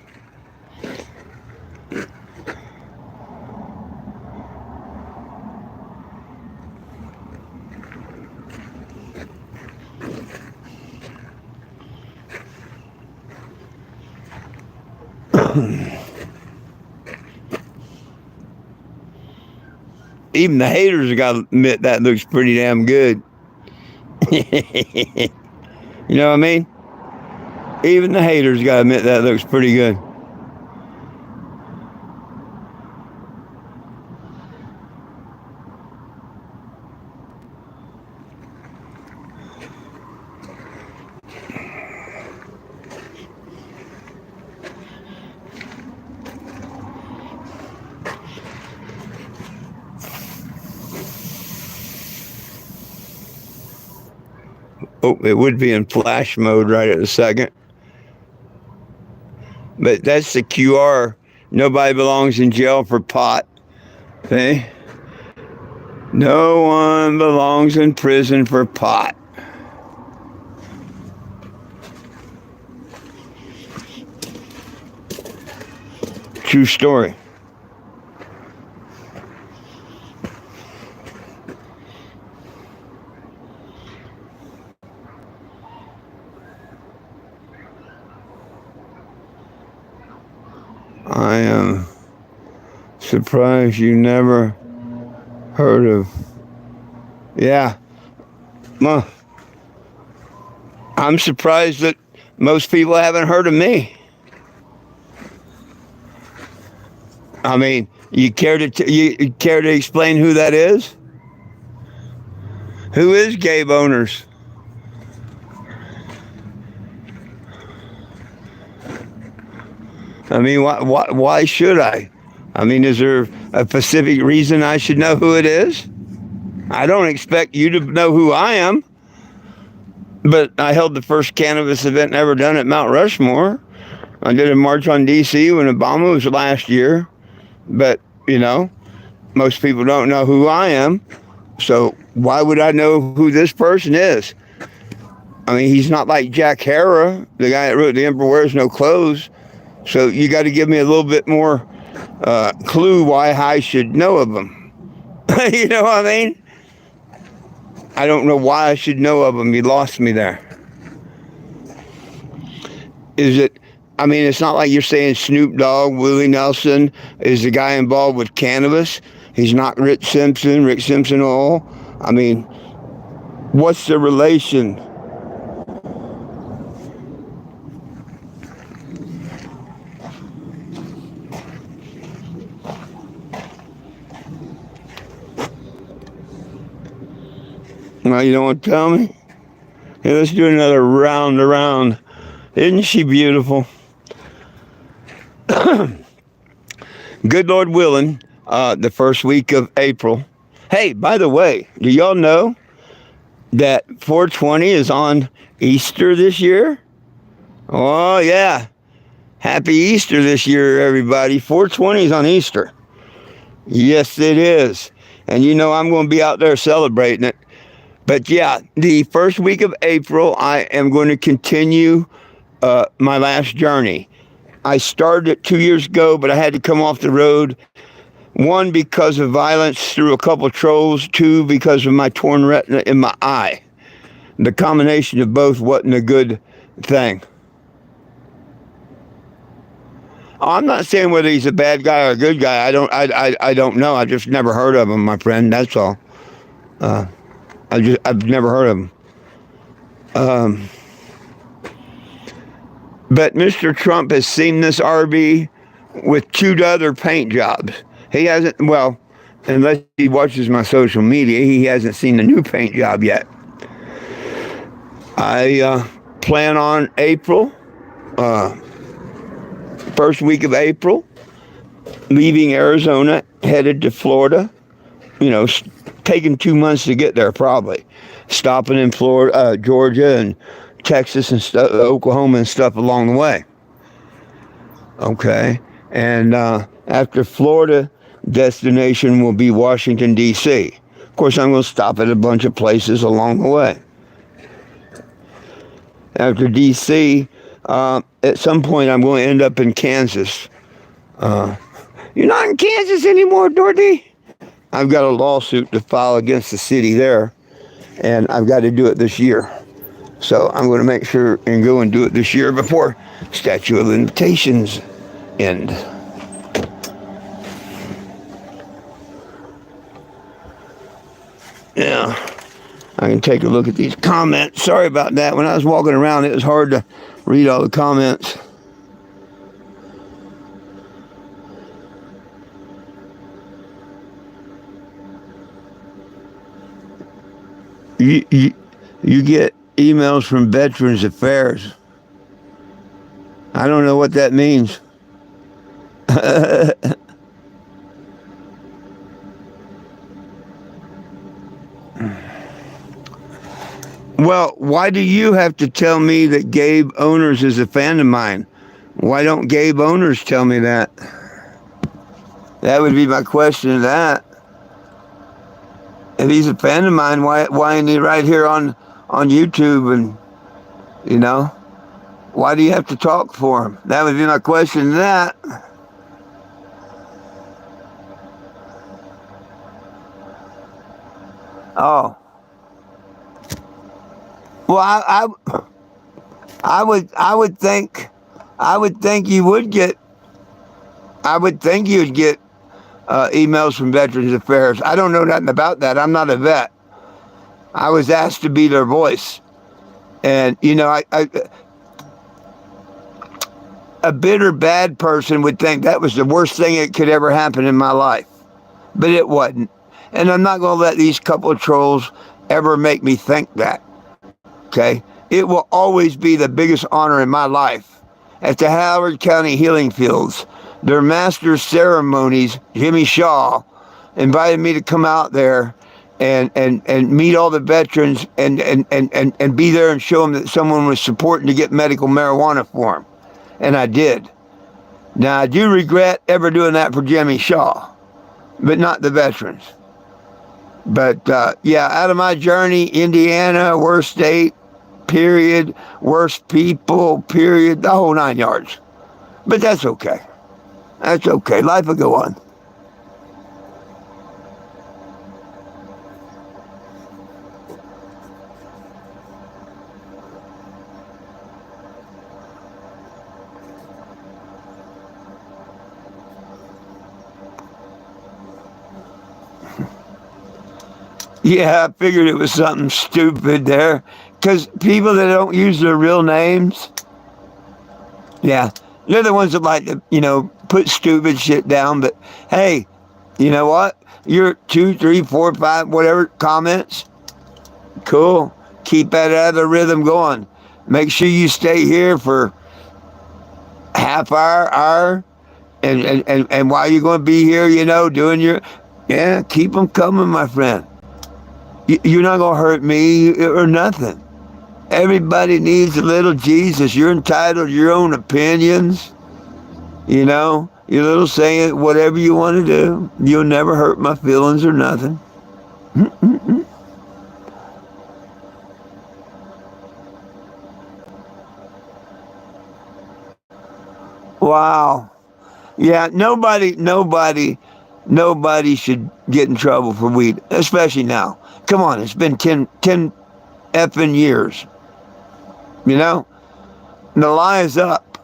Even the haters got to admit that looks pretty damn good. You know what I mean? Even the haters got to admit that looks pretty good. Oh, it would be in flash mode right at a second. But that's the QR. Nobody belongs in jail for pot. Okay? No one belongs in prison for pot. True story. I am surprised you never heard of. Yeah. Well, I'm surprised that most people haven't heard of me. I mean, you care to explain who that is? Who is Gabe Owners? I mean, why should I? I mean, is there a specific reason I should know who it is? I don't expect you to know who I am. But I held the first cannabis event ever done at Mount Rushmore. I did a march on D.C. when Obama was last year. But, you know, most people don't know who I am. So why would I know who this person is? I mean, he's not like Jack Hara, the guy that wrote The Emperor Wears No Clothes. So you got to give me a little bit more clue why I should know of him. You know what I mean? I don't know why I should know of him. You lost me there. Is it, I mean, it's not like you're saying Snoop Dogg, Willie Nelson is the guy involved with cannabis. He's not Rick Simpson oil. I mean, what's the relation? Well, you don't want to tell me? Hey, let's do another round around. Isn't she beautiful? Good Lord willing, the first week of April. Hey, by the way, do y'all know that 420 is on Easter this year? Oh, yeah. Happy Easter this year, everybody. 420 is on Easter. Yes, it is. And you know I'm going to be out there celebrating it. But yeah, the first week of April, I am going to continue my last journey. I started it 2 years ago, but I had to come off the road. 1, because of violence through a couple of trolls. 2, because of my torn retina in my eye. The combination of both wasn't a good thing. I'm not saying whether he's a bad guy or a good guy. I don't know. I just never heard of him, my friend. That's all. I've never heard of him. But Mr. Trump has seen this RV with 2 other paint jobs. He hasn't, well, unless he watches my social media, he hasn't seen the new paint job yet. I plan on April, first week of April, leaving Arizona, headed to Florida. You know, taking 2 months to get there, probably. Stopping in Florida, Georgia, and Texas, and stuff, Oklahoma, and stuff along the way. Okay, and after Florida destination will be Washington, D.C. Of course, I'm going to stop at a bunch of places along the way. After D.C., at some point, I'm going to end up in Kansas. You're not in Kansas anymore, Dorothy? I've got a lawsuit to file against the city there, and I've got to do it this year. So I'm going to make sure and go and do it this year before statute of limitations end. Yeah, I can take a look at these comments. Sorry about that. When I was walking around, it was hard to read all the comments. You get emails from Veterans Affairs. I don't know what that means. Well, why do you have to tell me that Gabe Owners is a fan of mine? Why don't Gabe Owners tell me that? That would be my question to that. If he's a fan of mine, why isn't he right here on YouTube? And, you know, why do you have to talk for him? That would be my question to that. Oh. Well, I would think you would get. I would think you'd get emails from Veterans Affairs. I don't know nothing about that. I'm not a vet. I was asked to be their voice, and you know, a bitter bad person would think that was the worst thing that could ever happen in my life, but it wasn't. And I'm not going to let these couple of trolls ever make me think that. Okay? It will always be the biggest honor in my life. At the Howard County Healing Fields, their master ceremonies, Jimmy Shaw, invited me to come out there and meet all the veterans and be there and show them that someone was supporting to get medical marijuana for them. And I did. Now, I do regret ever doing that for Jimmy Shaw, but not the veterans. But, yeah, out of my journey, Indiana, worst state, period, worst people, period, the whole 9 yards. But that's okay. That's okay. Life will go on. Yeah, I figured it was something stupid there. Because people that don't use their real names, yeah, they're the ones that like to, you know, put stupid shit down. But hey, you know what? Your 2, 3, 4, 5, whatever comments, cool. Keep that other rhythm going. Make sure you stay here for half hour, and while you're going to be here, you know, doing your, yeah, keep them coming, my friend. You're not going to hurt me or nothing. Everybody needs a little Jesus. You're entitled to your own opinions. You know, your little saying, whatever you want to do. You'll never hurt my feelings or nothing. Wow. Yeah, nobody should get in trouble for weed, especially now. Come on, it's been 10 effing years. You know? And the lie is up.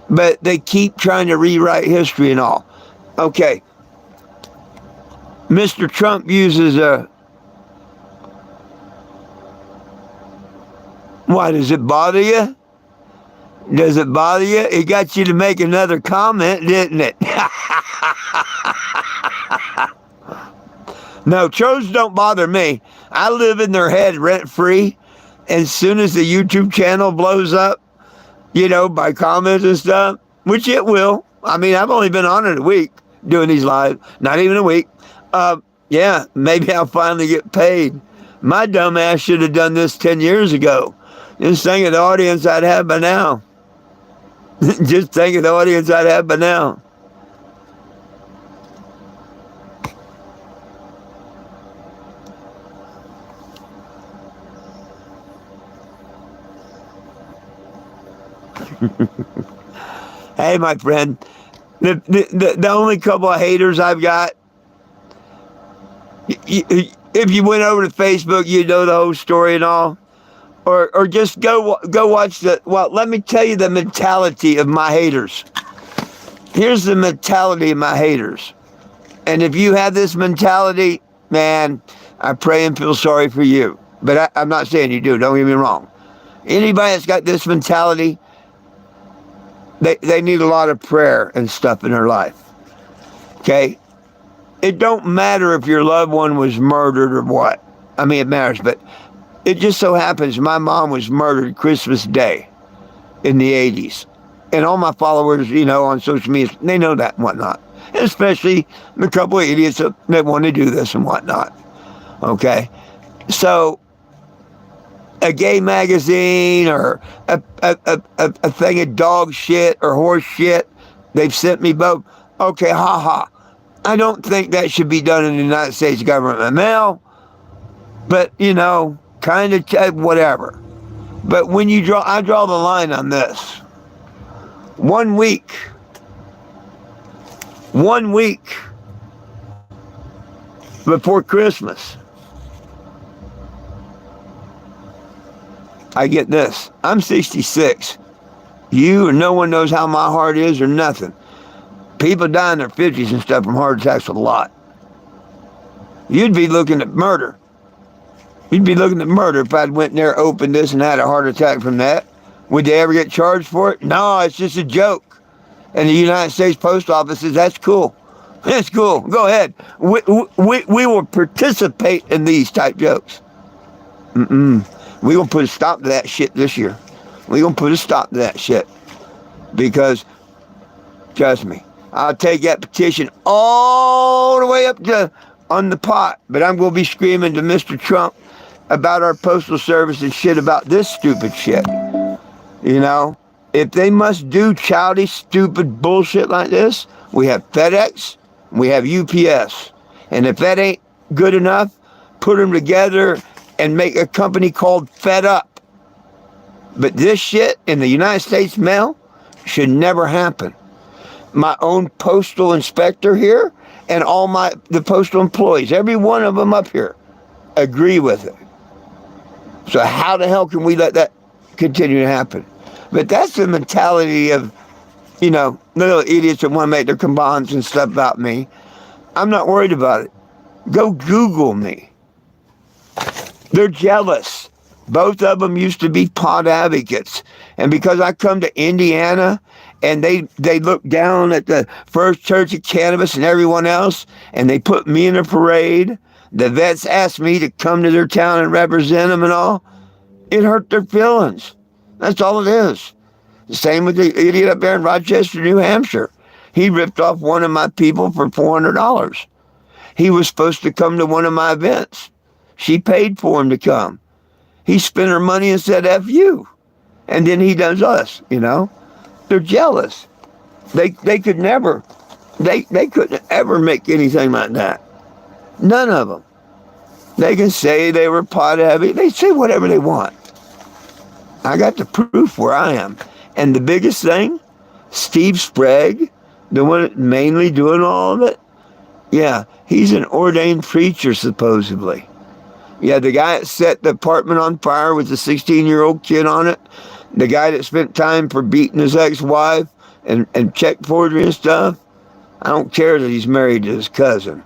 But they keep trying to rewrite history and all. Okay. Mr. Trump uses a... Why, does it bother you? Does it bother you? It got you to make another comment, didn't it? No, trolls don't bother me. I live in their head rent-free. As soon as the YouTube channel blows up, you know, by comments and stuff, which it will. I mean, I've only been on it a week doing these live. Not even a week. Yeah, maybe I'll finally get paid. My dumb ass should have done this 10 years ago. Just think of the audience I'd have by now. Just think of the audience I'd have by now. Hey, my friend, the only couple of haters I've got, if you went over to Facebook, you know the whole story and all, or just go watch well, let me tell you the mentality of my haters. Here's the mentality of my haters. And if you have this mentality, man, I pray and feel sorry for you. But I'm not saying you do. Don't get me wrong. Anybody that's got this mentality, they need a lot of prayer and stuff in their life. Okay? It don't matter if your loved one was murdered or what. I mean, it matters, but it just so happens my mom was murdered Christmas Day in the 80s. And all my followers, on social media, they know that and whatnot. And especially the couple of idiots that want to do this and whatnot. Okay? So, a gay magazine or a thing of dog shit or horse shit, they've sent me both. Okay, haha. I don't think that should be done in the United States government mail, but, kind of whatever. But when I draw the line on this. 1 week before Christmas, I get this. I'm 66. You or no one knows how my heart is or nothing. People die in their 50s and stuff from heart attacks a lot. You'd be looking at murder. You'd be looking at murder if I'd went in there, opened this, and had a heart attack from that. Would they ever get charged for it? No, it's just a joke. And the United States Post Office says, that's cool. That's cool. Go ahead. We will participate in these type jokes. We're going to put a stop to that shit this year. We're going to put a stop to that shit. Because, trust me, I'll take that petition all the way up to on the pot. But I'm going to be screaming to Mr. Trump about our postal service and shit about this stupid shit. If they must do childish, stupid bullshit like this, we have FedEx, we have UPS. And if that ain't good enough, put them together and make a company called Fed Up. But this shit in the United States mail should never happen. My own postal inspector here and all the postal employees, every one of them up here, agree with it. So how the hell can we let that continue to happen? But that's the mentality of, little idiots that want to make their combines and stuff about me. I'm not worried about it. Go Google me. They're jealous. Both of them used to be pot advocates. And because I come to Indiana and they look down at the First Church of Cannabis and everyone else, and they put me in a parade, the vets asked me to come to their town and represent them and all, it hurt their feelings. That's all it is. The same with the idiot up there in Rochester, New Hampshire. He ripped off one of my people for $400. He was supposed to come to one of my events. She paid for him to come. He spent her money and said, F you. And then he does us, They're jealous. They could never, they couldn't ever make anything like that. None of them. They can say they were pot heavy. They say whatever they want. I got the proof where I am. And the biggest thing, Steve Sprague, the one mainly doing all of it, yeah, he's an ordained preacher, supposedly. Yeah, the guy that set the apartment on fire with the 16-year-old kid on it, the guy that spent time for beating his ex-wife and check forgery and stuff, I don't care that he's married to his cousin.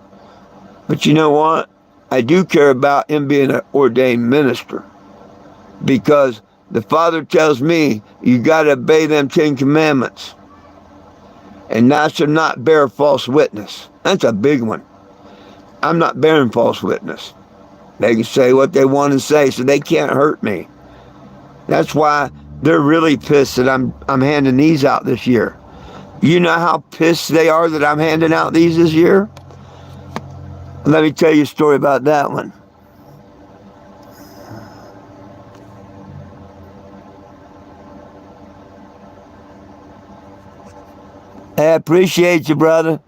But you know what? I do care about him being an ordained minister. Because the Father tells me, you got to obey them 10 commandments. And thou shalt not bear false witness. That's a big one. I'm not bearing false witness. They can say what they want to say, so they can't hurt me. That's why they're really pissed that I'm handing these out this year. You know how pissed they are that I'm handing out these this year? Let me tell you a story about that one. I appreciate you, brother.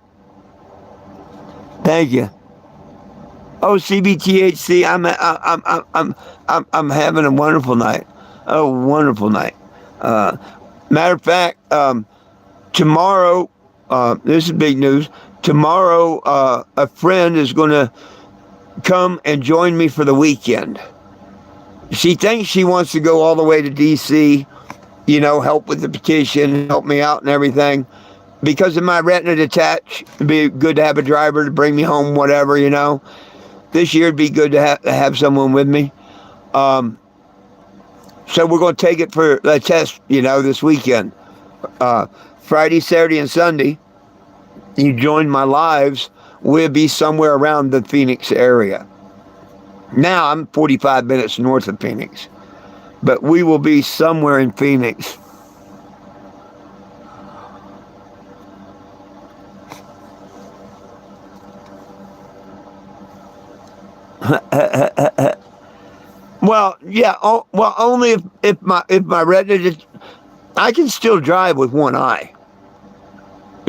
Thank you. Oh, CBTHC, I'm having a wonderful night. A wonderful night. Matter of fact, tomorrow, this is big news. Tomorrow, a friend is going to come and join me for the weekend. She thinks she wants to go all the way to D.C., help with the petition, help me out and everything. because of my retina detached, it'd be good to have a driver to bring me home, whatever, you know. This year it'd be good to have someone with me. So we're going to take it for a test, you know, this weekend. Friday, Saturday, and Sunday, you join my lives, we'll be somewhere around the Phoenix area. Now I'm 45 minutes north of Phoenix, but we will be somewhere in Phoenix. Well, yeah. Well, only if my retina, I can still drive with one eye.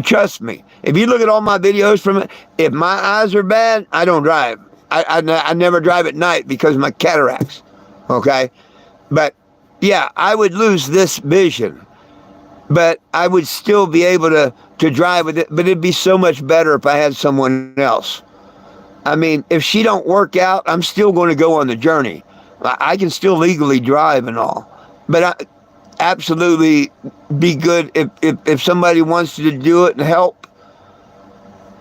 Trust me. If you look at all my videos from it, if my eyes are bad, I don't drive. I never drive at night because of my cataracts. Okay, but yeah, I would lose this vision, but I would still be able to drive with it. But it'd be so much better if I had someone else. I mean, if she don't work out, I'm still going to go on the journey. I can still legally drive and all, but I absolutely be good if somebody wants to do it and help.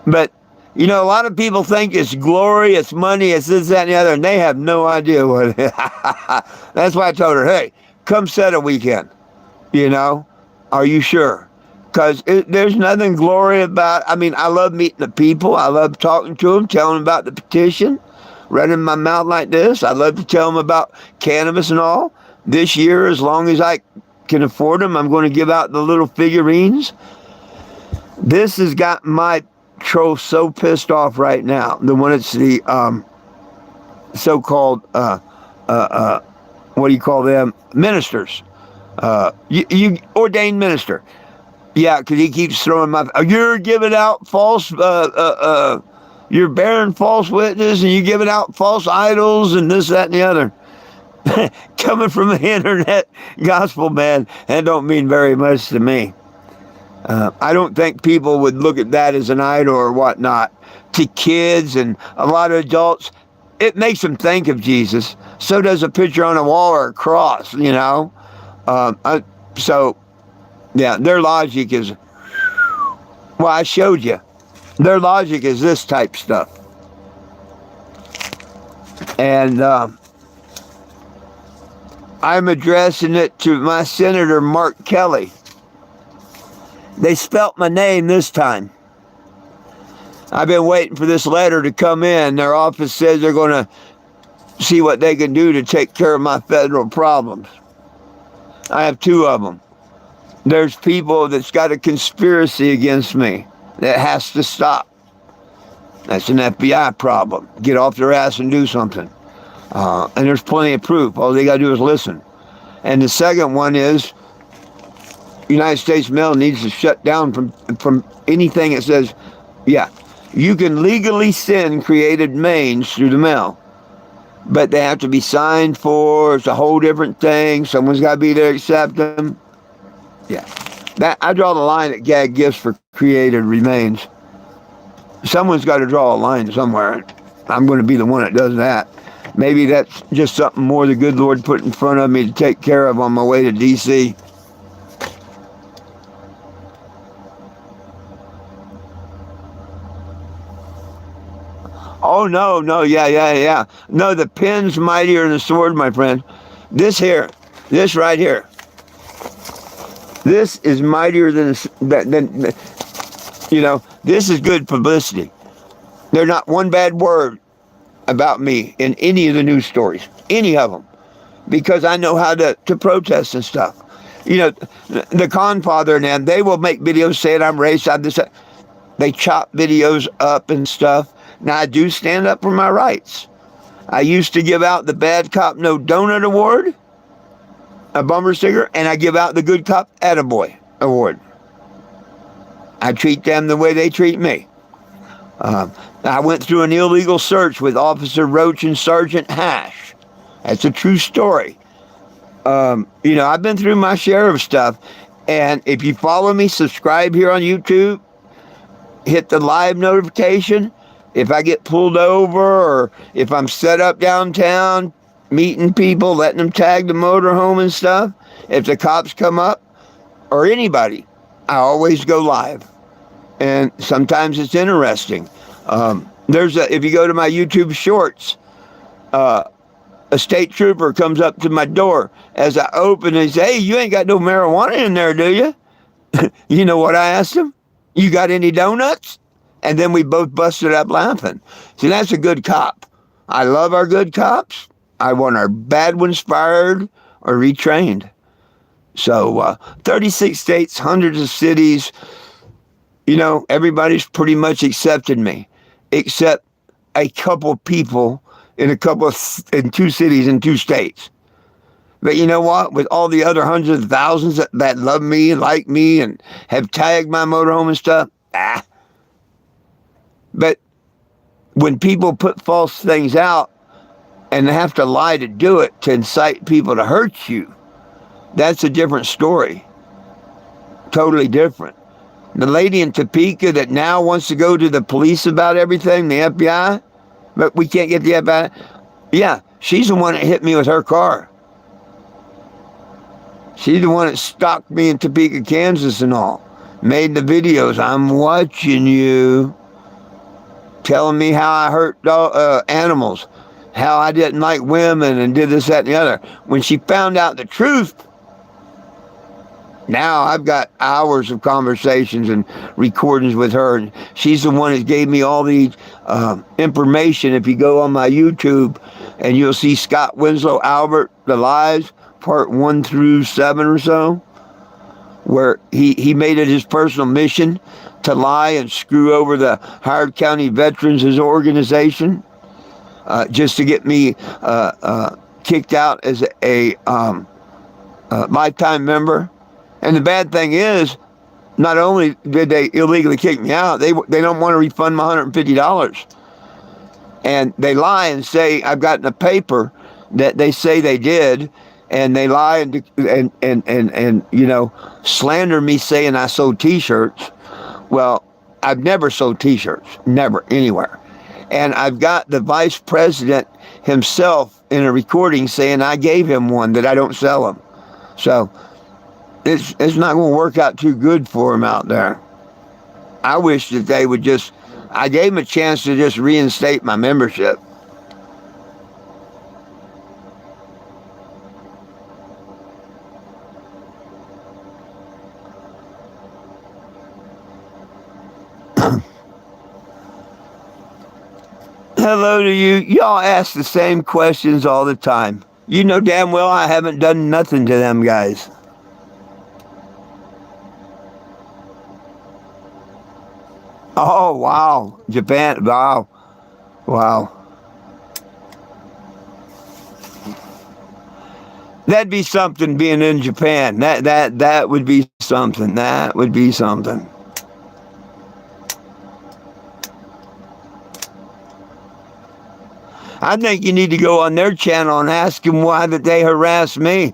But, you know, a lot of people think it's glory, it's money, it's this, that, and the other, and they have no idea what it is. That's why I told her, hey, come set a weekend, you know? Are you sure? Because there's nothing glory about, I mean, I love meeting the people. I love talking to them, telling them about the petition, running my mouth like this. I love to tell them about cannabis and all. This year, as long as I can afford them, I'm going to give out the little figurines. This has got my troll so pissed off right now. The one that's the so-called, what do you call them? Ministers. You ordained minister. Yeah, because he keeps throwing my... You're giving out false... you're bearing false witness, and you're giving out false idols, and this, that, and the other. Coming from the internet gospel, man, that don't mean very much to me. I don't think people would look at that as an idol or whatnot. To kids and a lot of adults, it makes them think of Jesus. So does a picture on a wall or a cross, you know. So... yeah, their logic is, well, I showed you. Their logic is this type stuff. And I'm addressing it to my Senator Mark Kelly. They spelt my name this time. I've been waiting for this letter to come in. Their office says they're going to see what they can do to take care of my federal problems. I have two of them. There's people that's got a conspiracy against me that has to stop. That's an FBI problem. Get off their ass and do something. And there's plenty of proof. All they got to do is listen. And the second one is United States Mail needs to shut down from anything that says, yeah, you can legally send created mails through the mail, but they have to be signed for. It's a whole different thing. Someone's got to be there to accept them. Yeah, that I draw the line at gag gifts for created remains. Someone's got to draw a line somewhere. I'm going to be the one that does that. Maybe that's just something more the good Lord put in front of me to take care of on my way to D.C. Oh, no, yeah. No, the pen's mightier than the sword, my friend. This right here. This is mightier than, you know, this is good publicity. There's not one bad word about me in any of the news stories, any of them, because I know how to protest and stuff. You know, the Confather and them, they will make videos saying I'm racist, I'm this. They chop videos up and stuff. Now, I do stand up for my rights. I used to give out the Bad Cop No Donut Award, a bumper sticker, and I give out the Good Cop Attaboy Award. I treat them the way they treat me. I went through an illegal search with Officer Roach and Sergeant Hash. That's a true story. You know, I've been through my share of stuff, and if you follow me, subscribe here on YouTube, hit the live notification. If I get pulled over or if I'm set up downtown, meeting people, letting them tag the motorhome and stuff, if the cops come up, or anybody, I always go live. and sometimes it's interesting. If you go to my YouTube shorts, a state trooper comes up to my door as I open and says, "Hey, you ain't got no marijuana in there, do you?" You know what I asked him? "You got any donuts?" And then we both busted up laughing. See, that's a good cop. I love our good cops. I want our bad ones fired or retrained. So 36 states, hundreds of cities, everybody's pretty much accepted me, except a couple people in 2 cities in 2 states. But you know what? With all the other hundreds of thousands that love me, like me, and have tagged my motorhome and stuff, But when people put false things out and they have to lie to do it, to incite people to hurt you, that's a different story. Totally different. The lady in Topeka that now wants to go to the police about everything, the FBI, but we can't get the FBI. Yeah, she's the one that hit me with her car. She's the one that stalked me in Topeka, Kansas and all. Made the videos. "I'm watching you." Telling me how I hurt animals. How I didn't like women and did this, that, and the other. When she found out the truth, now I've got hours of conversations and recordings with her. And she's the one that gave me all the information. If you go on my YouTube and you'll see Scott Winslow Albert, The Lies, part 1 through 7 or so, where he made it his personal mission to lie and screw over the Howard County Veterans, his organization, just to get me kicked out as a lifetime member. And the bad thing is, not only did they illegally kick me out, they don't want to refund my $150. And they lie and say, I've gotten a paper that they say they did, and they lie and slander me saying I sold T-shirts. Well, I've never sold T-shirts, never, anywhere. And I've got the vice president himself in a recording saying I gave him one, that I don't sell them. So it's not going to work out too good for him out there. I wish that they would I gave him a chance to just reinstate my membership. Hello to you. Y'all ask the same questions all the time. You know damn well I haven't done nothing to them guys. Oh, wow. Japan. Wow. Wow. That'd be something, being in Japan. That would be something. That would be something. I think you need to go on their channel and ask them why that they harass me.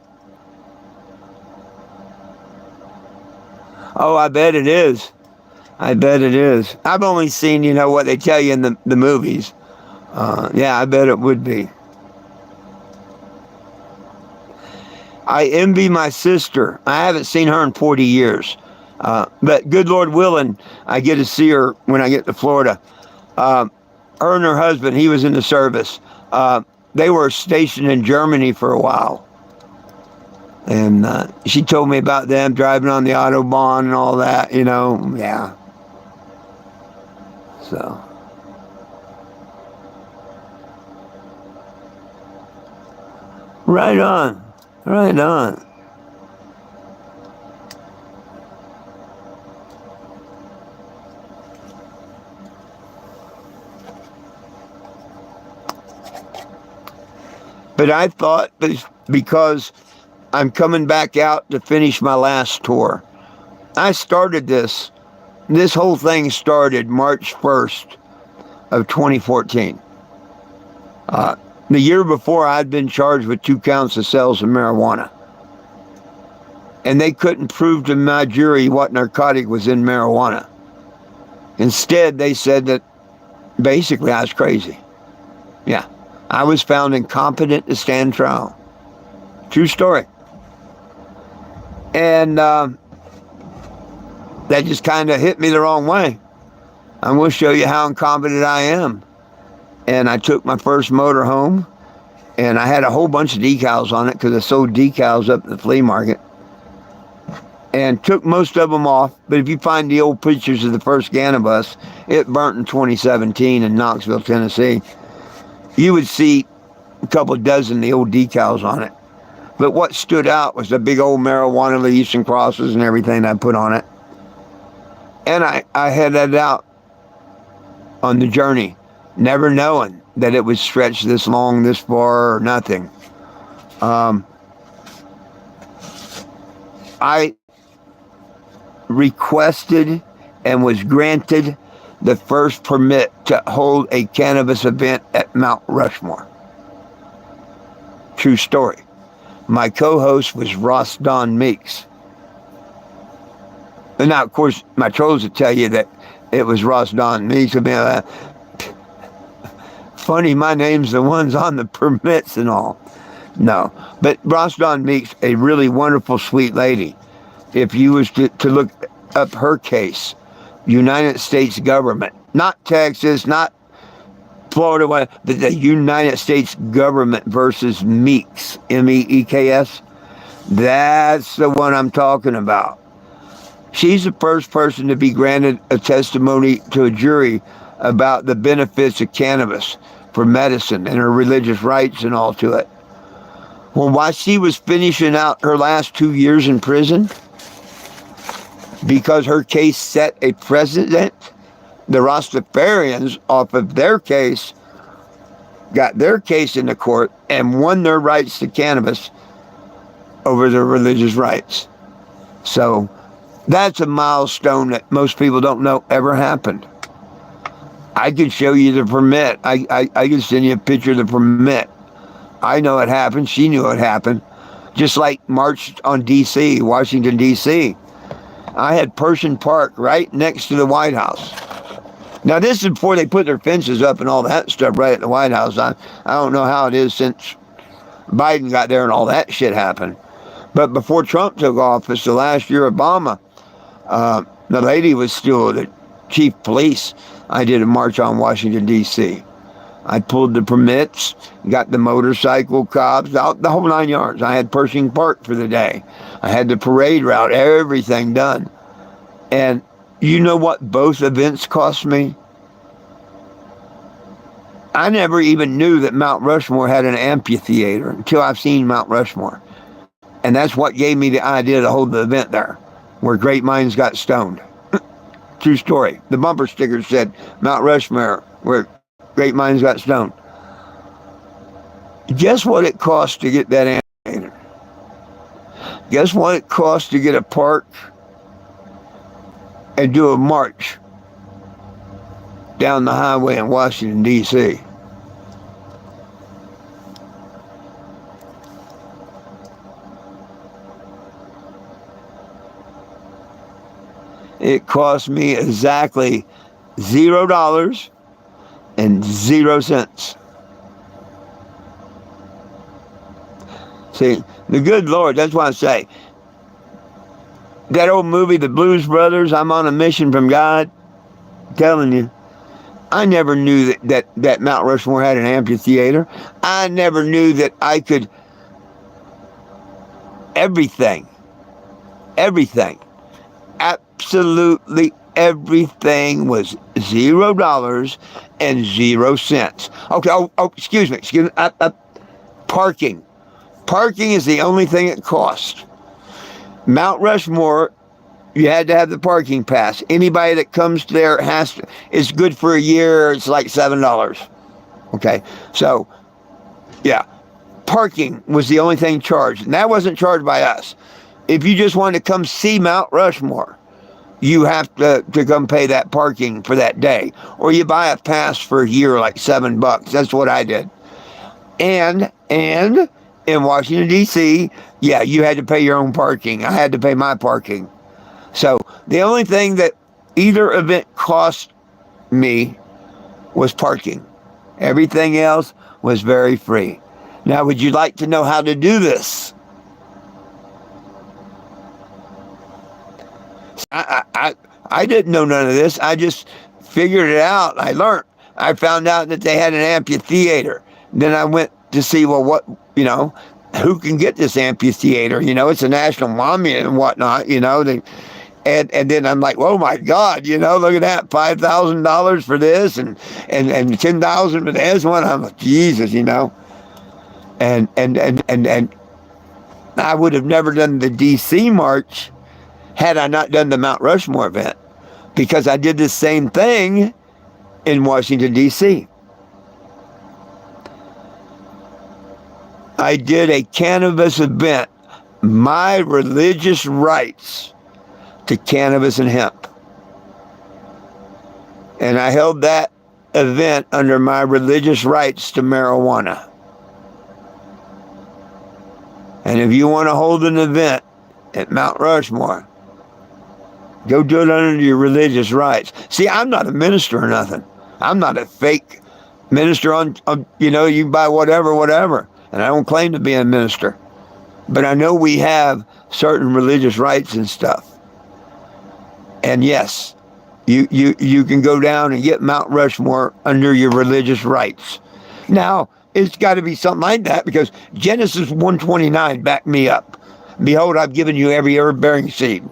Oh, I bet it is. I bet it is. I've only seen, what they tell you in the movies. Yeah, I bet it would be. I envy my sister. I haven't seen her in 40 years. But good Lord willing, I get to see her when I get to Florida. Her and her husband, he was in the service. They were stationed in Germany for a while. And she told me about them driving on the Autobahn and all that, yeah. So. Right on. Right on. But I thought, because I'm coming back out to finish my last tour. I started this whole thing started March 1st of 2014. The year before, I'd been charged with 2 counts of sales of marijuana. And they couldn't prove to my jury what narcotic was in marijuana. Instead, they said that basically I was crazy. Yeah. I was found incompetent to stand trial. True story. And that just kind of hit me the wrong way. I'm going to show you how incompetent I am. And I took my first motor home, and I had a whole bunch of decals on it because I sold decals up at the flea market, and took most of them off. But if you find the old pictures of the first CANNABIS, it burnt in 2017 in Knoxville, Tennessee, you would see a couple dozen of the old decals on it. But what stood out was the big old marijuana leaves and crosses and everything I put on it. And I headed out on the journey, never knowing that it would stretch this long, this far, or nothing. I requested and was granted the first permit to hold a cannabis event at Mount Rushmore. True story. My co-host was Ross Don Meeks. And now, of course, my trolls will tell you that it was Ross Don Meeks. I mean, funny, my name's the ones on the permits and all. No, but Ross Don Meeks, a really wonderful, sweet lady. If you was to look up her case, United States government, not Texas, not Florida, but the United States government versus Meeks, M-E-E-K-S, that's the one I'm talking about. She's the first person to be granted a testimony to a jury about the benefits of cannabis for medicine and her religious rights and all to it. Well, while she was finishing out her last 2 years in prison, because her case set a precedent, the Rastafarians, off of their case, got their case into court and won their rights to cannabis over their religious rights. So that's a milestone that most people don't know ever happened. I could show you the permit. I could send you a picture of the permit. I know it happened. She knew it happened. Just like March on D.C., Washington, D.C. I had Pershing Park right next to the White House. Now, this is before they put their fences up and all that stuff right at the White House. I don't know how it is since Biden got there and all that shit happened. But before Trump took office, the last year Obama, the lady was still the chief police. I did a march on Washington, D.C. I pulled the permits, got the motorcycle cops, out the whole 9 yards. I had Pershing Park for the day. I had the parade route, everything done. And you know what both events cost me? I never even knew that Mount Rushmore had an amphitheater until I've seen Mount Rushmore. And that's what gave me the idea to hold the event there, where great minds got stoned. True story. The bumper sticker said, Mount Rushmore, where great minds got stoned. Guess what it costs to get that amphitheater? Guess what it costs to get a park and do a march down the highway in Washington, D.C.? It cost me exactly $0 and 0 cents. See, the good Lord, that's why I say, that old movie, The Blues Brothers, I'm on a mission from God, I'm telling you, I never knew that Mount Rushmore had an amphitheater. I never knew that I could, everything, absolutely everything was $0 and 0 cents. Okay, excuse me. Parking. Parking is the only thing it cost. Mount Rushmore, you had to have the parking pass. Anybody that comes there has to, it's good for a year, it's like $7. Okay, so, yeah. Parking was the only thing charged, and that wasn't charged by us. If you just wanted to come see Mount Rushmore, you have to come pay that parking for that day. Or you buy a pass for a year, like $7. That's what I did. And in Washington, D.C., yeah, you had to pay your own parking. I had to pay my parking. So the only thing that either event cost me was parking. Everything else was very free. Now, would you like to know how to do this? I didn't know none of this. I just figured it out. I learned. I found out that they had an amphitheater. Then I went to see, well, what, who can get this amphitheater? It's a national monument and whatnot, and then I'm like, oh my God, look at that, $5,000 for this and $10,000 for this one. I'm like, Jesus, and I would have never done the DC march had I not done the Mount Rushmore event, because I did the same thing in Washington, D.C. I did a cannabis event, my religious rights to cannabis and hemp. And I held that event under my religious rights to marijuana. And if you want to hold an event at Mount Rushmore, go do it under your religious rights. See, I'm not a minister or nothing. I'm not a fake minister on you can buy whatever. And I don't claim to be a minister. But I know we have certain religious rights and stuff. And yes, you can go down and get Mount Rushmore under your religious rights. Now, it's got to be something like that, because Genesis 1:29 backed me up. Behold, I've given you every herb-bearing seed.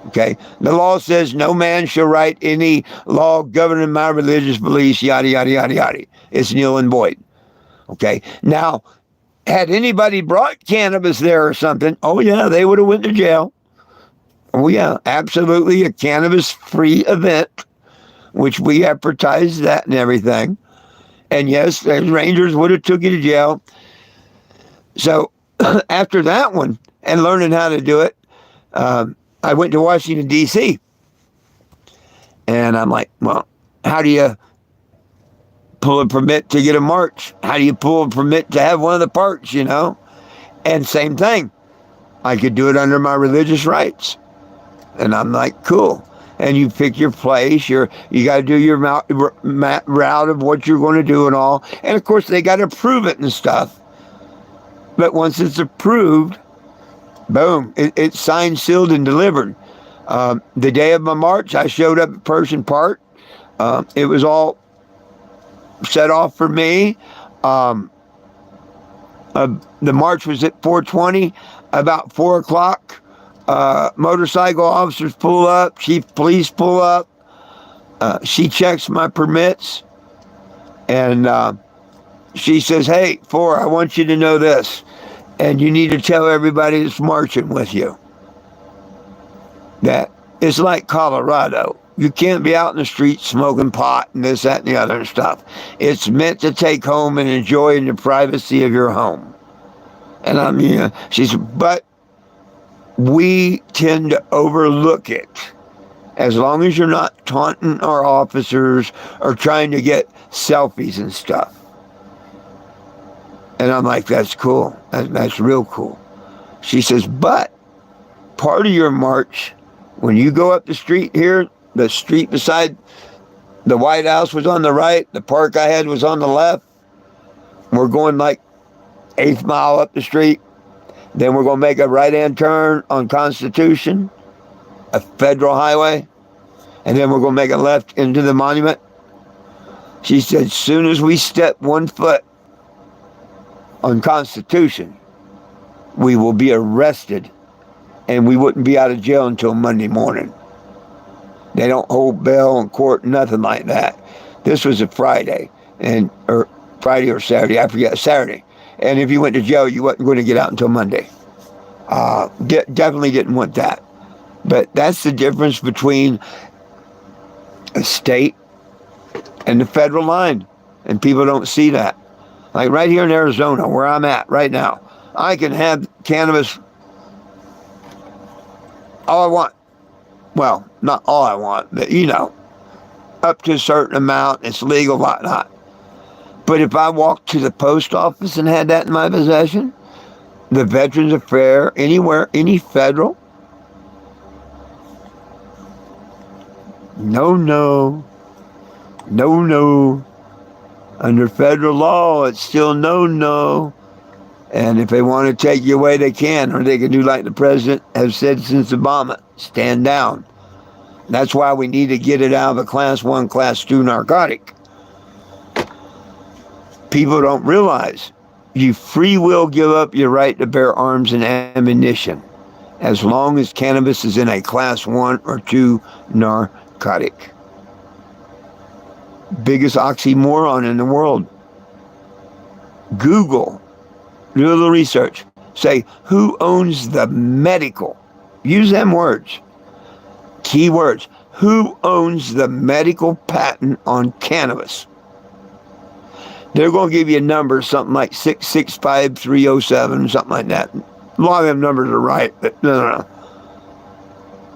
Okay, the law says no man shall write any law governing my religious beliefs, yada, yada, yada, yada. It's nil and void. Okay, now, had anybody brought cannabis there or something, oh yeah, they would have went to jail. Oh yeah, absolutely, a cannabis-free event, which we advertised that and everything. And yes, the Rangers would have took you to jail. So after that one, and learning how to do it, I went to Washington, D.C., and I'm like, well, how do you pull a permit to get a march? How do you pull a permit to have one of the parks, And same thing. I could do it under my religious rights. And I'm like, cool. And you pick your place. You got to do your route of what you're going to do and all. And, of course, they got to approve it and stuff. But once it's approved, boom, it's signed, sealed, and delivered. The day of my march, I showed up at Pershing Park. It was all set off for me. The march was at 4:20. About 4 o'clock, motorcycle officers pull up, chief of police pull up. She checks my permits, and she says, hey, I want you to know this. And you need to tell everybody that's marching with you that it's like Colorado. You can't be out in the street smoking pot and this, that, and the other stuff. It's meant to take home and enjoy in the privacy of your home. And she said, but we tend to overlook it. As long as you're not taunting our officers or trying to get selfies and stuff. And I'm like, that's cool. That's real cool. She says, but part of your march, when you go up the street here, the street beside the White House was on the right, the park I had was on the left. We're going like 8th mile up the street. Then we're going to make a right-hand turn on Constitution, a federal highway. And then we're going to make a left into the monument. She said, as soon as we step 1 foot on Constitution, we will be arrested, and we wouldn't be out of jail until Monday morning. They don't hold bail in court, nothing like that. This was a Friday, or Friday or Saturday, I forget, Saturday. And if you went to jail, you wasn't going to get out until Monday. Definitely didn't want that. But that's the difference between a state and the federal line, and people don't see that. Like right here in Arizona, where I'm at right now, I can have cannabis all I want. Well, not all I want, but up to a certain amount, it's legal, whatnot. But if I walked to the post office and had that in my possession, the Veterans Affairs, anywhere, any federal, no. Under federal law, it's still no. And if they want to take you away, they can, or they can do like the president has said since Obama, stand down. That's why we need to get it out of a class 1, class 2 narcotic. People don't realize you free will give up your right to bear arms and ammunition as long as cannabis is in a class 1 or 2 narcotic. Biggest oxymoron in the world. Google, do a little research. Say, who owns the medical? Use them words. Key words. Who owns the medical patent on cannabis? They're going to give you a number, something like 665307, something like that. A lot of them numbers are right, but no.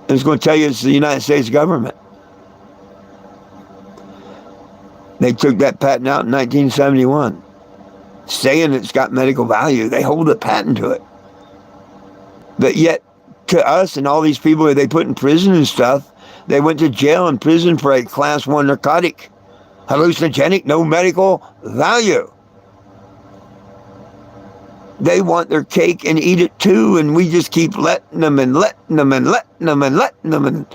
It's going to tell you it's the United States government. They took that patent out in 1971, saying it's got medical value. They hold a patent to it. But yet, to us and all these people that they put in prison and stuff, they went to jail and prison for a class 1 narcotic. Hallucinogenic, no medical value. They want their cake and eat it too, and we just keep letting them and letting them and letting them and letting them. And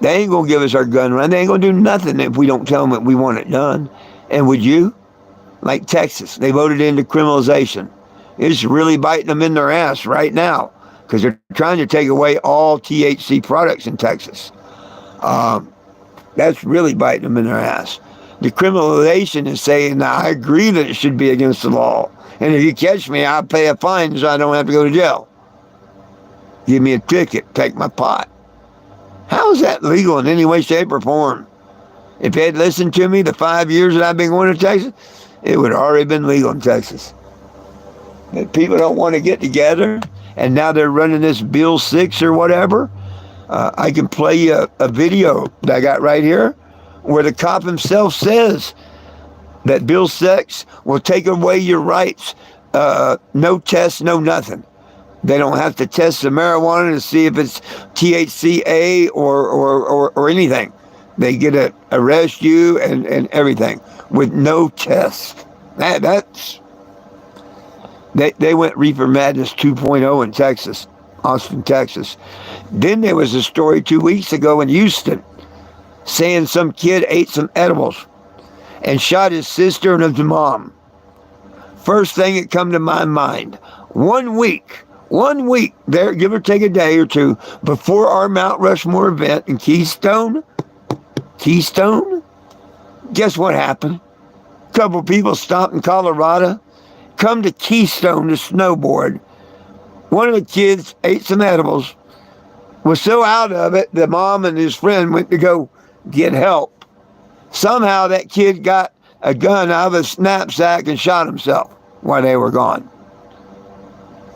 they ain't going to give us our gun run. They ain't going to do nothing if we don't tell them that we want it done. And would you? Like Texas, they voted into criminalization. It's really biting them in their ass right now because they're trying to take away all THC products in Texas. That's really biting them in their ass. The criminalization is saying, now, I agree that it should be against the law. And if you catch me, I'll pay a fine so I don't have to go to jail. Give me a ticket, take my pot. How is that legal in any way, shape, or form? If they'd listened to me the 5 years that I've been going to Texas, it would have already been legal in Texas. But people don't want to get together, and now they're running this Bill 6 or whatever. I can play you a video that I got right here where the cop himself says that Bill 6 will take away your rights. No tests, no nothing. They don't have to test the marijuana to see if it's THCA or anything. They get to arrest you and everything with no test. They went Reefer Madness 2.0 in Texas. Austin, Texas. Then there was a story 2 weeks ago in Houston saying some kid ate some edibles and shot his sister and his mom. First thing that come to my mind, 1 week there, give or take a day or two, before our Mount Rushmore event in Keystone, guess what happened? A couple people stopped in Colorado, come to Keystone to snowboard. One of the kids ate some edibles, was so out of it, the mom and his friend went to go get help. Somehow that kid got a gun out of his knapsack and shot himself while they were gone.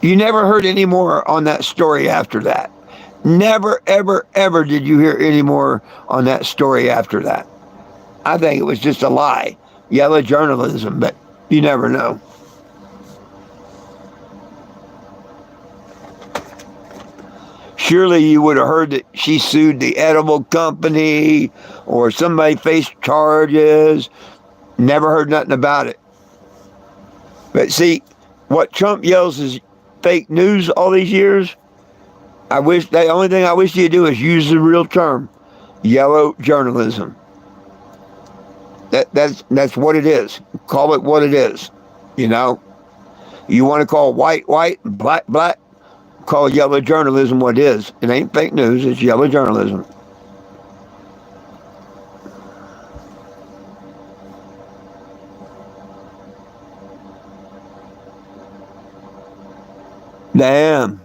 You never heard any more on that story after that. Never, ever, ever did you hear any more on that story after that. I think it was just a lie. Yellow journalism, but you never know. Surely you would have heard that she sued the edible company or somebody faced charges. Never heard nothing about it. But see, what Trump yells is fake news all these years. The only thing I wish you'd do is use the real term, yellow journalism. That's what it is. Call it what it is. You know, you want to call white, black. Call yellow journalism what it is. It ain't fake news, it's yellow journalism. Damn.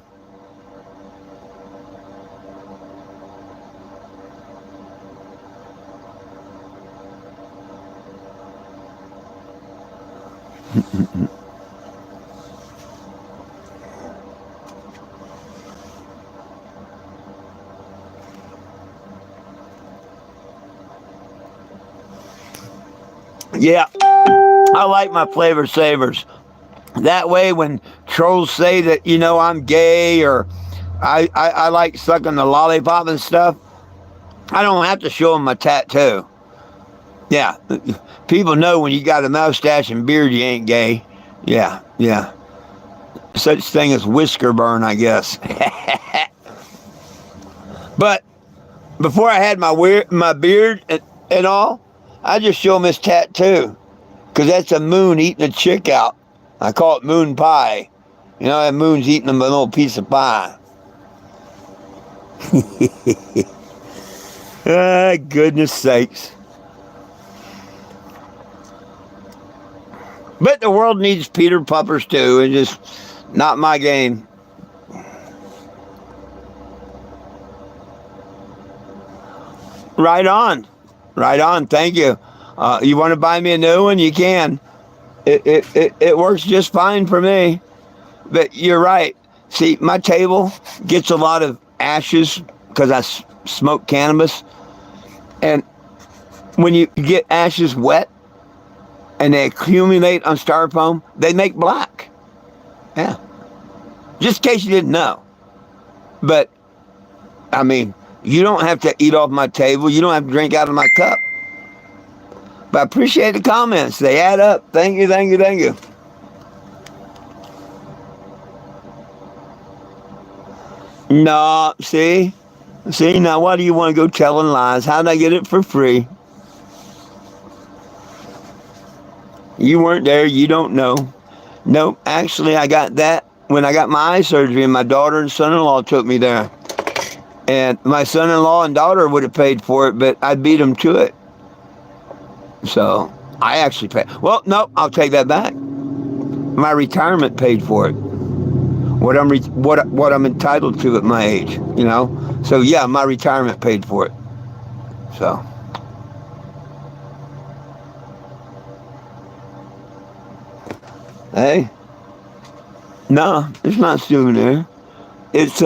Yeah, I like my flavor savers. That way when trolls say that, you know, I'm gay or I like sucking the lollipop and stuff, I don't have to show them my tattoo. Yeah, people know when you got a mustache and beard you ain't gay. Yeah. such thing as whisker burn, I guess. But before I had my beard and all, I just show him his tattoo, because that's a moon eating a chick out. I call it moon pie. You know, that moon's eating a little piece of pie. Goodness sakes. But the world needs Peter Puppers too. It's just not my game. Right on. Right on. Thank you. You want to buy me a new one? You can. It works just fine for me. But you're right. See, my table gets a lot of ashes because I smoke cannabis. And when you get ashes wet and they accumulate on styrofoam, they make black. Yeah. Just in case you didn't know. But, I mean, you don't have to eat off my table. You don't have to drink out of my cup. But I appreciate the comments. They add up. Thank you, thank you, thank you. No, see? See, now why do you want to go telling lies? How'd I get it for free? You weren't there. You don't know. Nope. Actually, I got that when I got my eye surgery, and my daughter and son-in-law took me there. And my son-in-law and daughter would have paid for it, but I beat them to it. So I actually paid. Well, no, I'll take that back. My retirement paid for it. What I'm entitled to at my age, you know. So yeah, my retirement paid for it. So. Hey. No, it's not souvenir. It's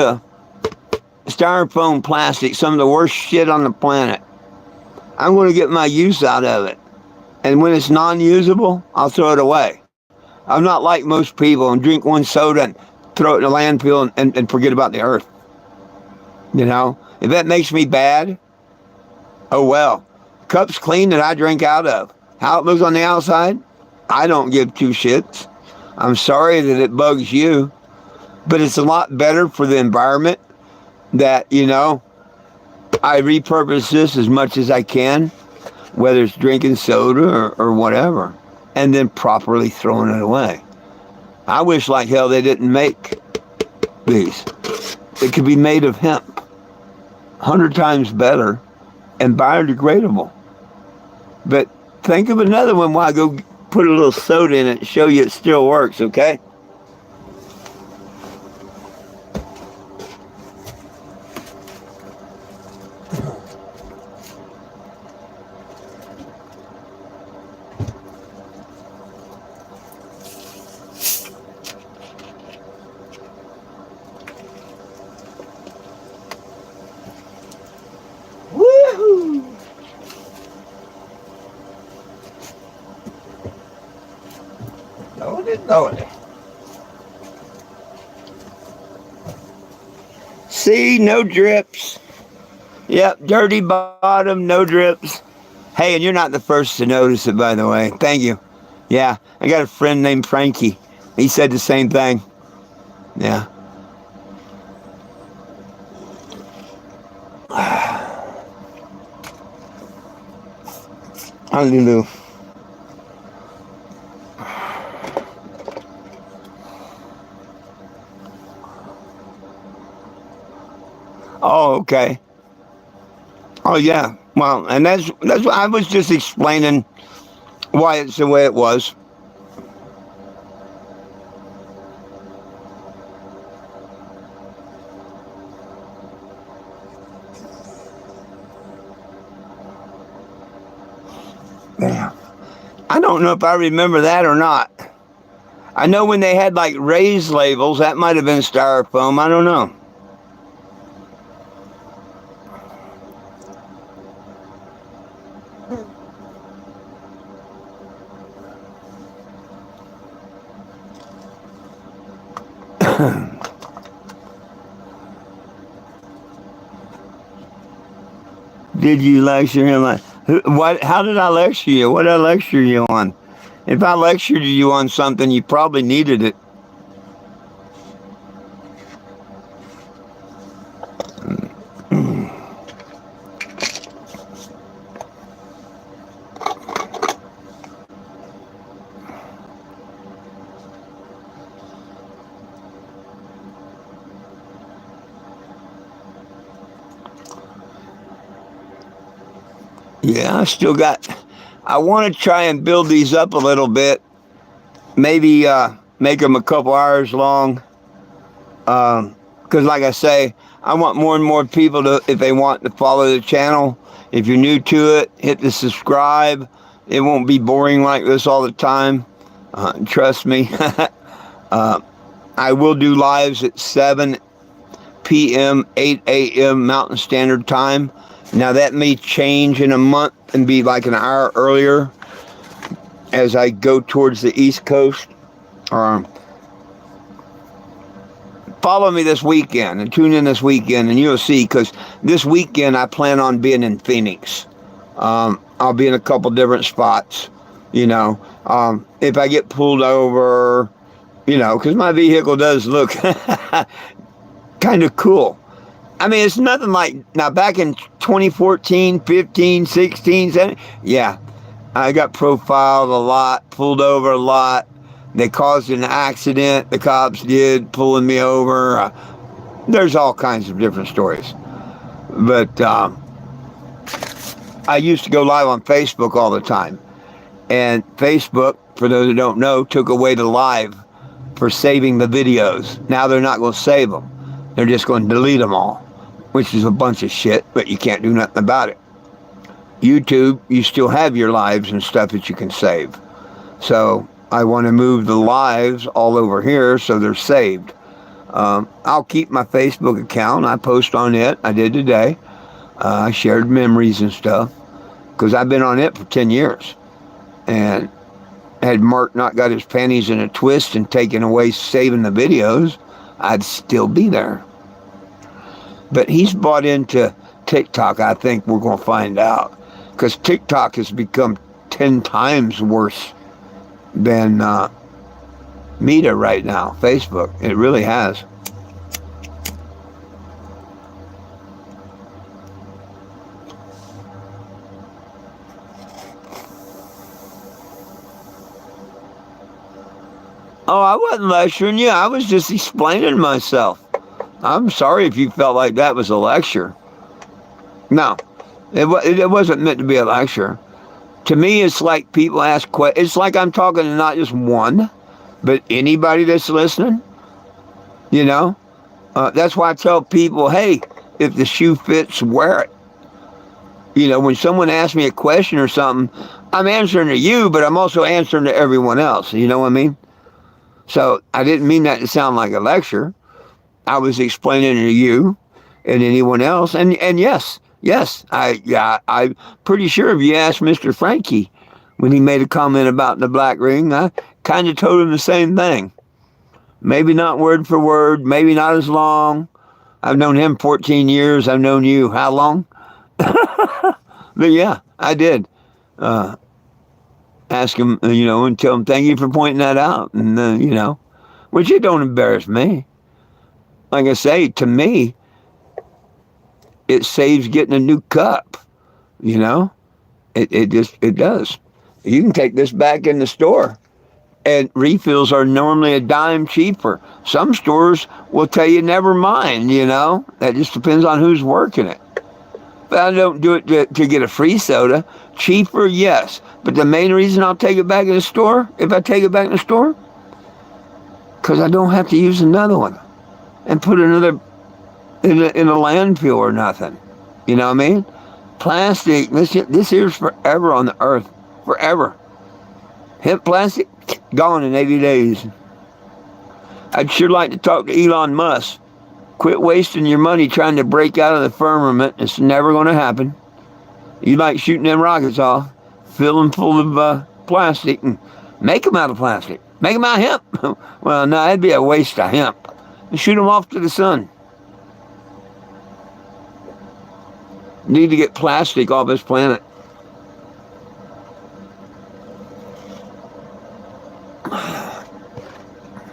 styrofoam plastic, some of the worst shit on the planet. I'm going to get my use out of it. And when it's non-usable, I'll throw it away. I'm not like most people and drink one soda and throw it in the landfill and forget about the earth. You know? If that makes me bad, oh well. Cup's clean that I drink out of. How it looks on the outside, I don't give two shits. I'm sorry that it bugs you, but it's a lot better for the environment that, you know, I repurpose this as much as I can, whether it's drinking soda or whatever, and then properly throwing it away. I wish like hell they didn't make these. It could be made of hemp, 100 times better and biodegradable. But think of another one while I go put a little soda in it and show you it still works, okay? See, no drips. Yep, dirty bottom, no drips. Hey, and you're not the first to notice it, by the way. Thank you. Yeah, I got a friend named Frankie. He said the same thing. Yeah. Hallelujah. Oh, okay. Oh, yeah. Well, and that's what I was just explaining why it's the way it was. Yeah. I don't know if I remember that or not. I know when they had like raised labels, that might have been styrofoam. I don't know. Did you lecture him? What? How did I lecture you? What did I lecture you on? If I lectured you on something, you probably needed it. Yeah, I want to try and build these up a little bit. Maybe make them a couple hours long. Because like I say, I want more and more people to, if they want to follow the channel. If you're new to it, hit the subscribe. It won't be boring like this all the time. Trust me. I will do lives at 7 p.m., 8 a.m. Mountain Standard Time. Now that may change in a month and be like an hour earlier as I go towards the East Coast. Follow me this weekend and tune in this weekend and you'll see, because this weekend I plan on being in Phoenix. I'll be in a couple different spots, you know. If I get pulled over, you know, because my vehicle does look kind of cool. I mean, it's nothing like, now back in 2014, 15, 16, 17, yeah, I got profiled a lot, pulled over a lot. They caused an accident, the cops did, pulling me over. There's all kinds of different stories. But I used to go live on Facebook all the time. And Facebook, for those who don't know, took away the live for saving the videos. Now they're not going to save them. They're just going to delete them all, which is a bunch of shit, but you can't do nothing about it. YouTube, you still have your lives and stuff that you can save. So I want to move the lives all over here so they're saved. I'll keep my Facebook account. I post on it. I did today. I shared memories and stuff because I've been on it for 10 years. And had Mark not got his panties in a twist and taken away saving the videos, I'd still be there. But he's bought into TikTok. I think we're going to find out, because TikTok has become 10 times worse than Meta right now, Facebook. It really has. Oh, I wasn't lecturing you. I was just explaining myself. I'm sorry if you felt like that was a lecture. No, it wasn't meant to be a lecture. To me, it's like people ask questions. It's like I'm talking to not just one, but anybody that's listening. You know? That's why I tell people, hey, if the shoe fits, wear it. You know, when someone asks me a question or something, I'm answering to you, but I'm also answering to everyone else. You know what I mean? So I didn't mean that to sound like a lecture. I was explaining to you and anyone else. And yes, I'm pretty sure if you asked Mr. Frankie when he made a comment about the black ring, I kind of told him the same thing. Maybe not word for word, maybe not as long. I've known him 14 years. I've known you how long? But yeah, I did. Ask him, you know, and tell him thank you for pointing that out. And, you know, which it don't embarrass me. Like I say, to me, it saves getting a new cup, you know? It does. You can take this back in the store, and refills are normally a dime cheaper. Some stores will tell you never mind, you know? That just depends on who's working it. But I don't do it to get a free soda. Cheaper, yes. But the main reason I'll take it back in the store, if I take it back in the store, because I don't have to use another one and put another in a landfill or nothing. You know what I mean? Plastic, this here's forever on the earth. Forever. Hemp plastic, gone in 80 days. I'd sure like to talk to Elon Musk. Quit wasting your money trying to break out of the firmament. It's never going to happen. You like shooting them rockets off, fill them full of plastic, and make them out of plastic. Make them out of hemp. Well, no, that'd be a waste of hemp. Shoot them off to the sun. Need to get plastic off this planet.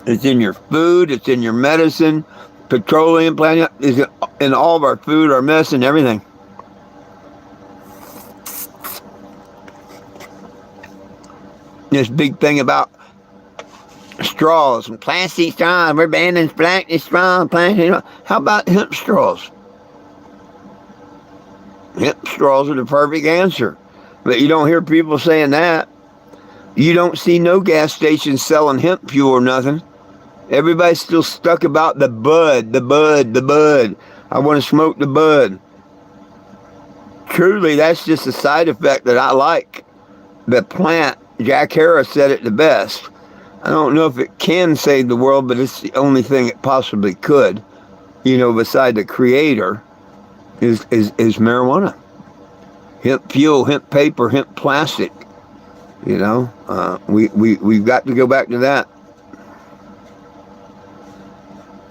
It's in your food, it's in your medicine, petroleum plant is in all of our food, our medicine, everything. This big thing about straws and plastic straws, we're banning plastic straws, plastic. How about hemp straws? Hemp straws are the perfect answer. But you don't hear people saying that. You don't see no gas stations selling hemp fuel or nothing. Everybody's still stuck about the bud, the bud, the bud. I want to smoke the bud. Truly, that's just a side effect that I like. The plant, Jack Harris said it the best. I don't know if it can save the world, but it's the only thing it possibly could. You know, beside the creator, is marijuana. Hemp fuel, hemp paper, hemp plastic. You know, we've got to go back to that.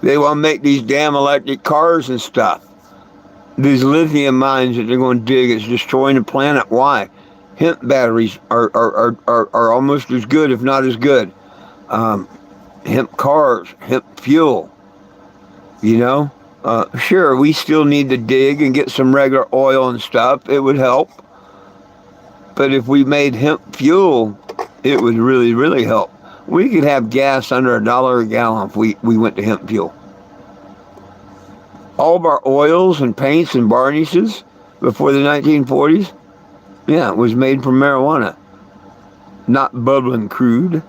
They want to make these damn electric cars and stuff. These lithium mines that they're going to dig is destroying the planet. Why? Hemp batteries are almost as good, if not as good. Hemp cars, hemp fuel. You know? Sure, we still need to dig and get some regular oil and stuff. It would help. But if we made hemp fuel, it would really, really help. We could have gas under $1 a gallon if we went to hemp fuel. All of our oils and paints and varnishes before the 1940s, yeah, it was made from marijuana, not bubbling crude.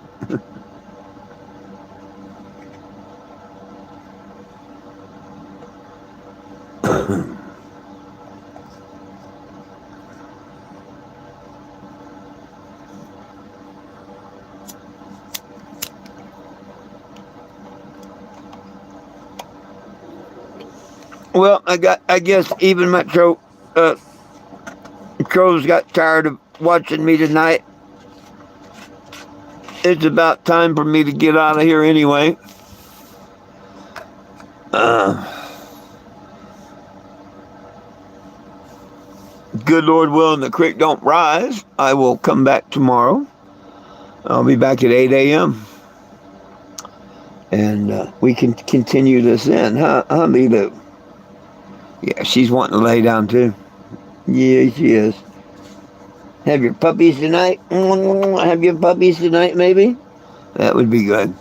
Well, I guess even my crows got tired of watching me tonight. It's about time for me to get out of here anyway. Good Lord willing, the creek don't rise. I will come back tomorrow. I'll be back at 8 a.m. And we can continue this in, huh, Lulu? Yeah, she's wanting to lay down too. Yeah, she is. Have your puppies tonight? Have your puppies tonight, maybe? That would be good.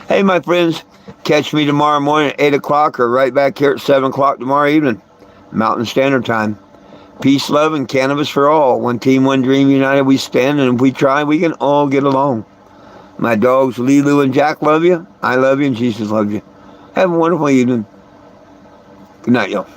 Hey, my friends, catch me tomorrow morning at 8 o'clock or right back here at 7 o'clock tomorrow evening, Mountain Standard Time. Peace, love, and cannabis for all. One team, one dream, united we stand, and if we try, we can all get along. My dogs, Lilu and Jack, love you. I love you, and Jesus loves you. Have a wonderful evening. Good night, y'all.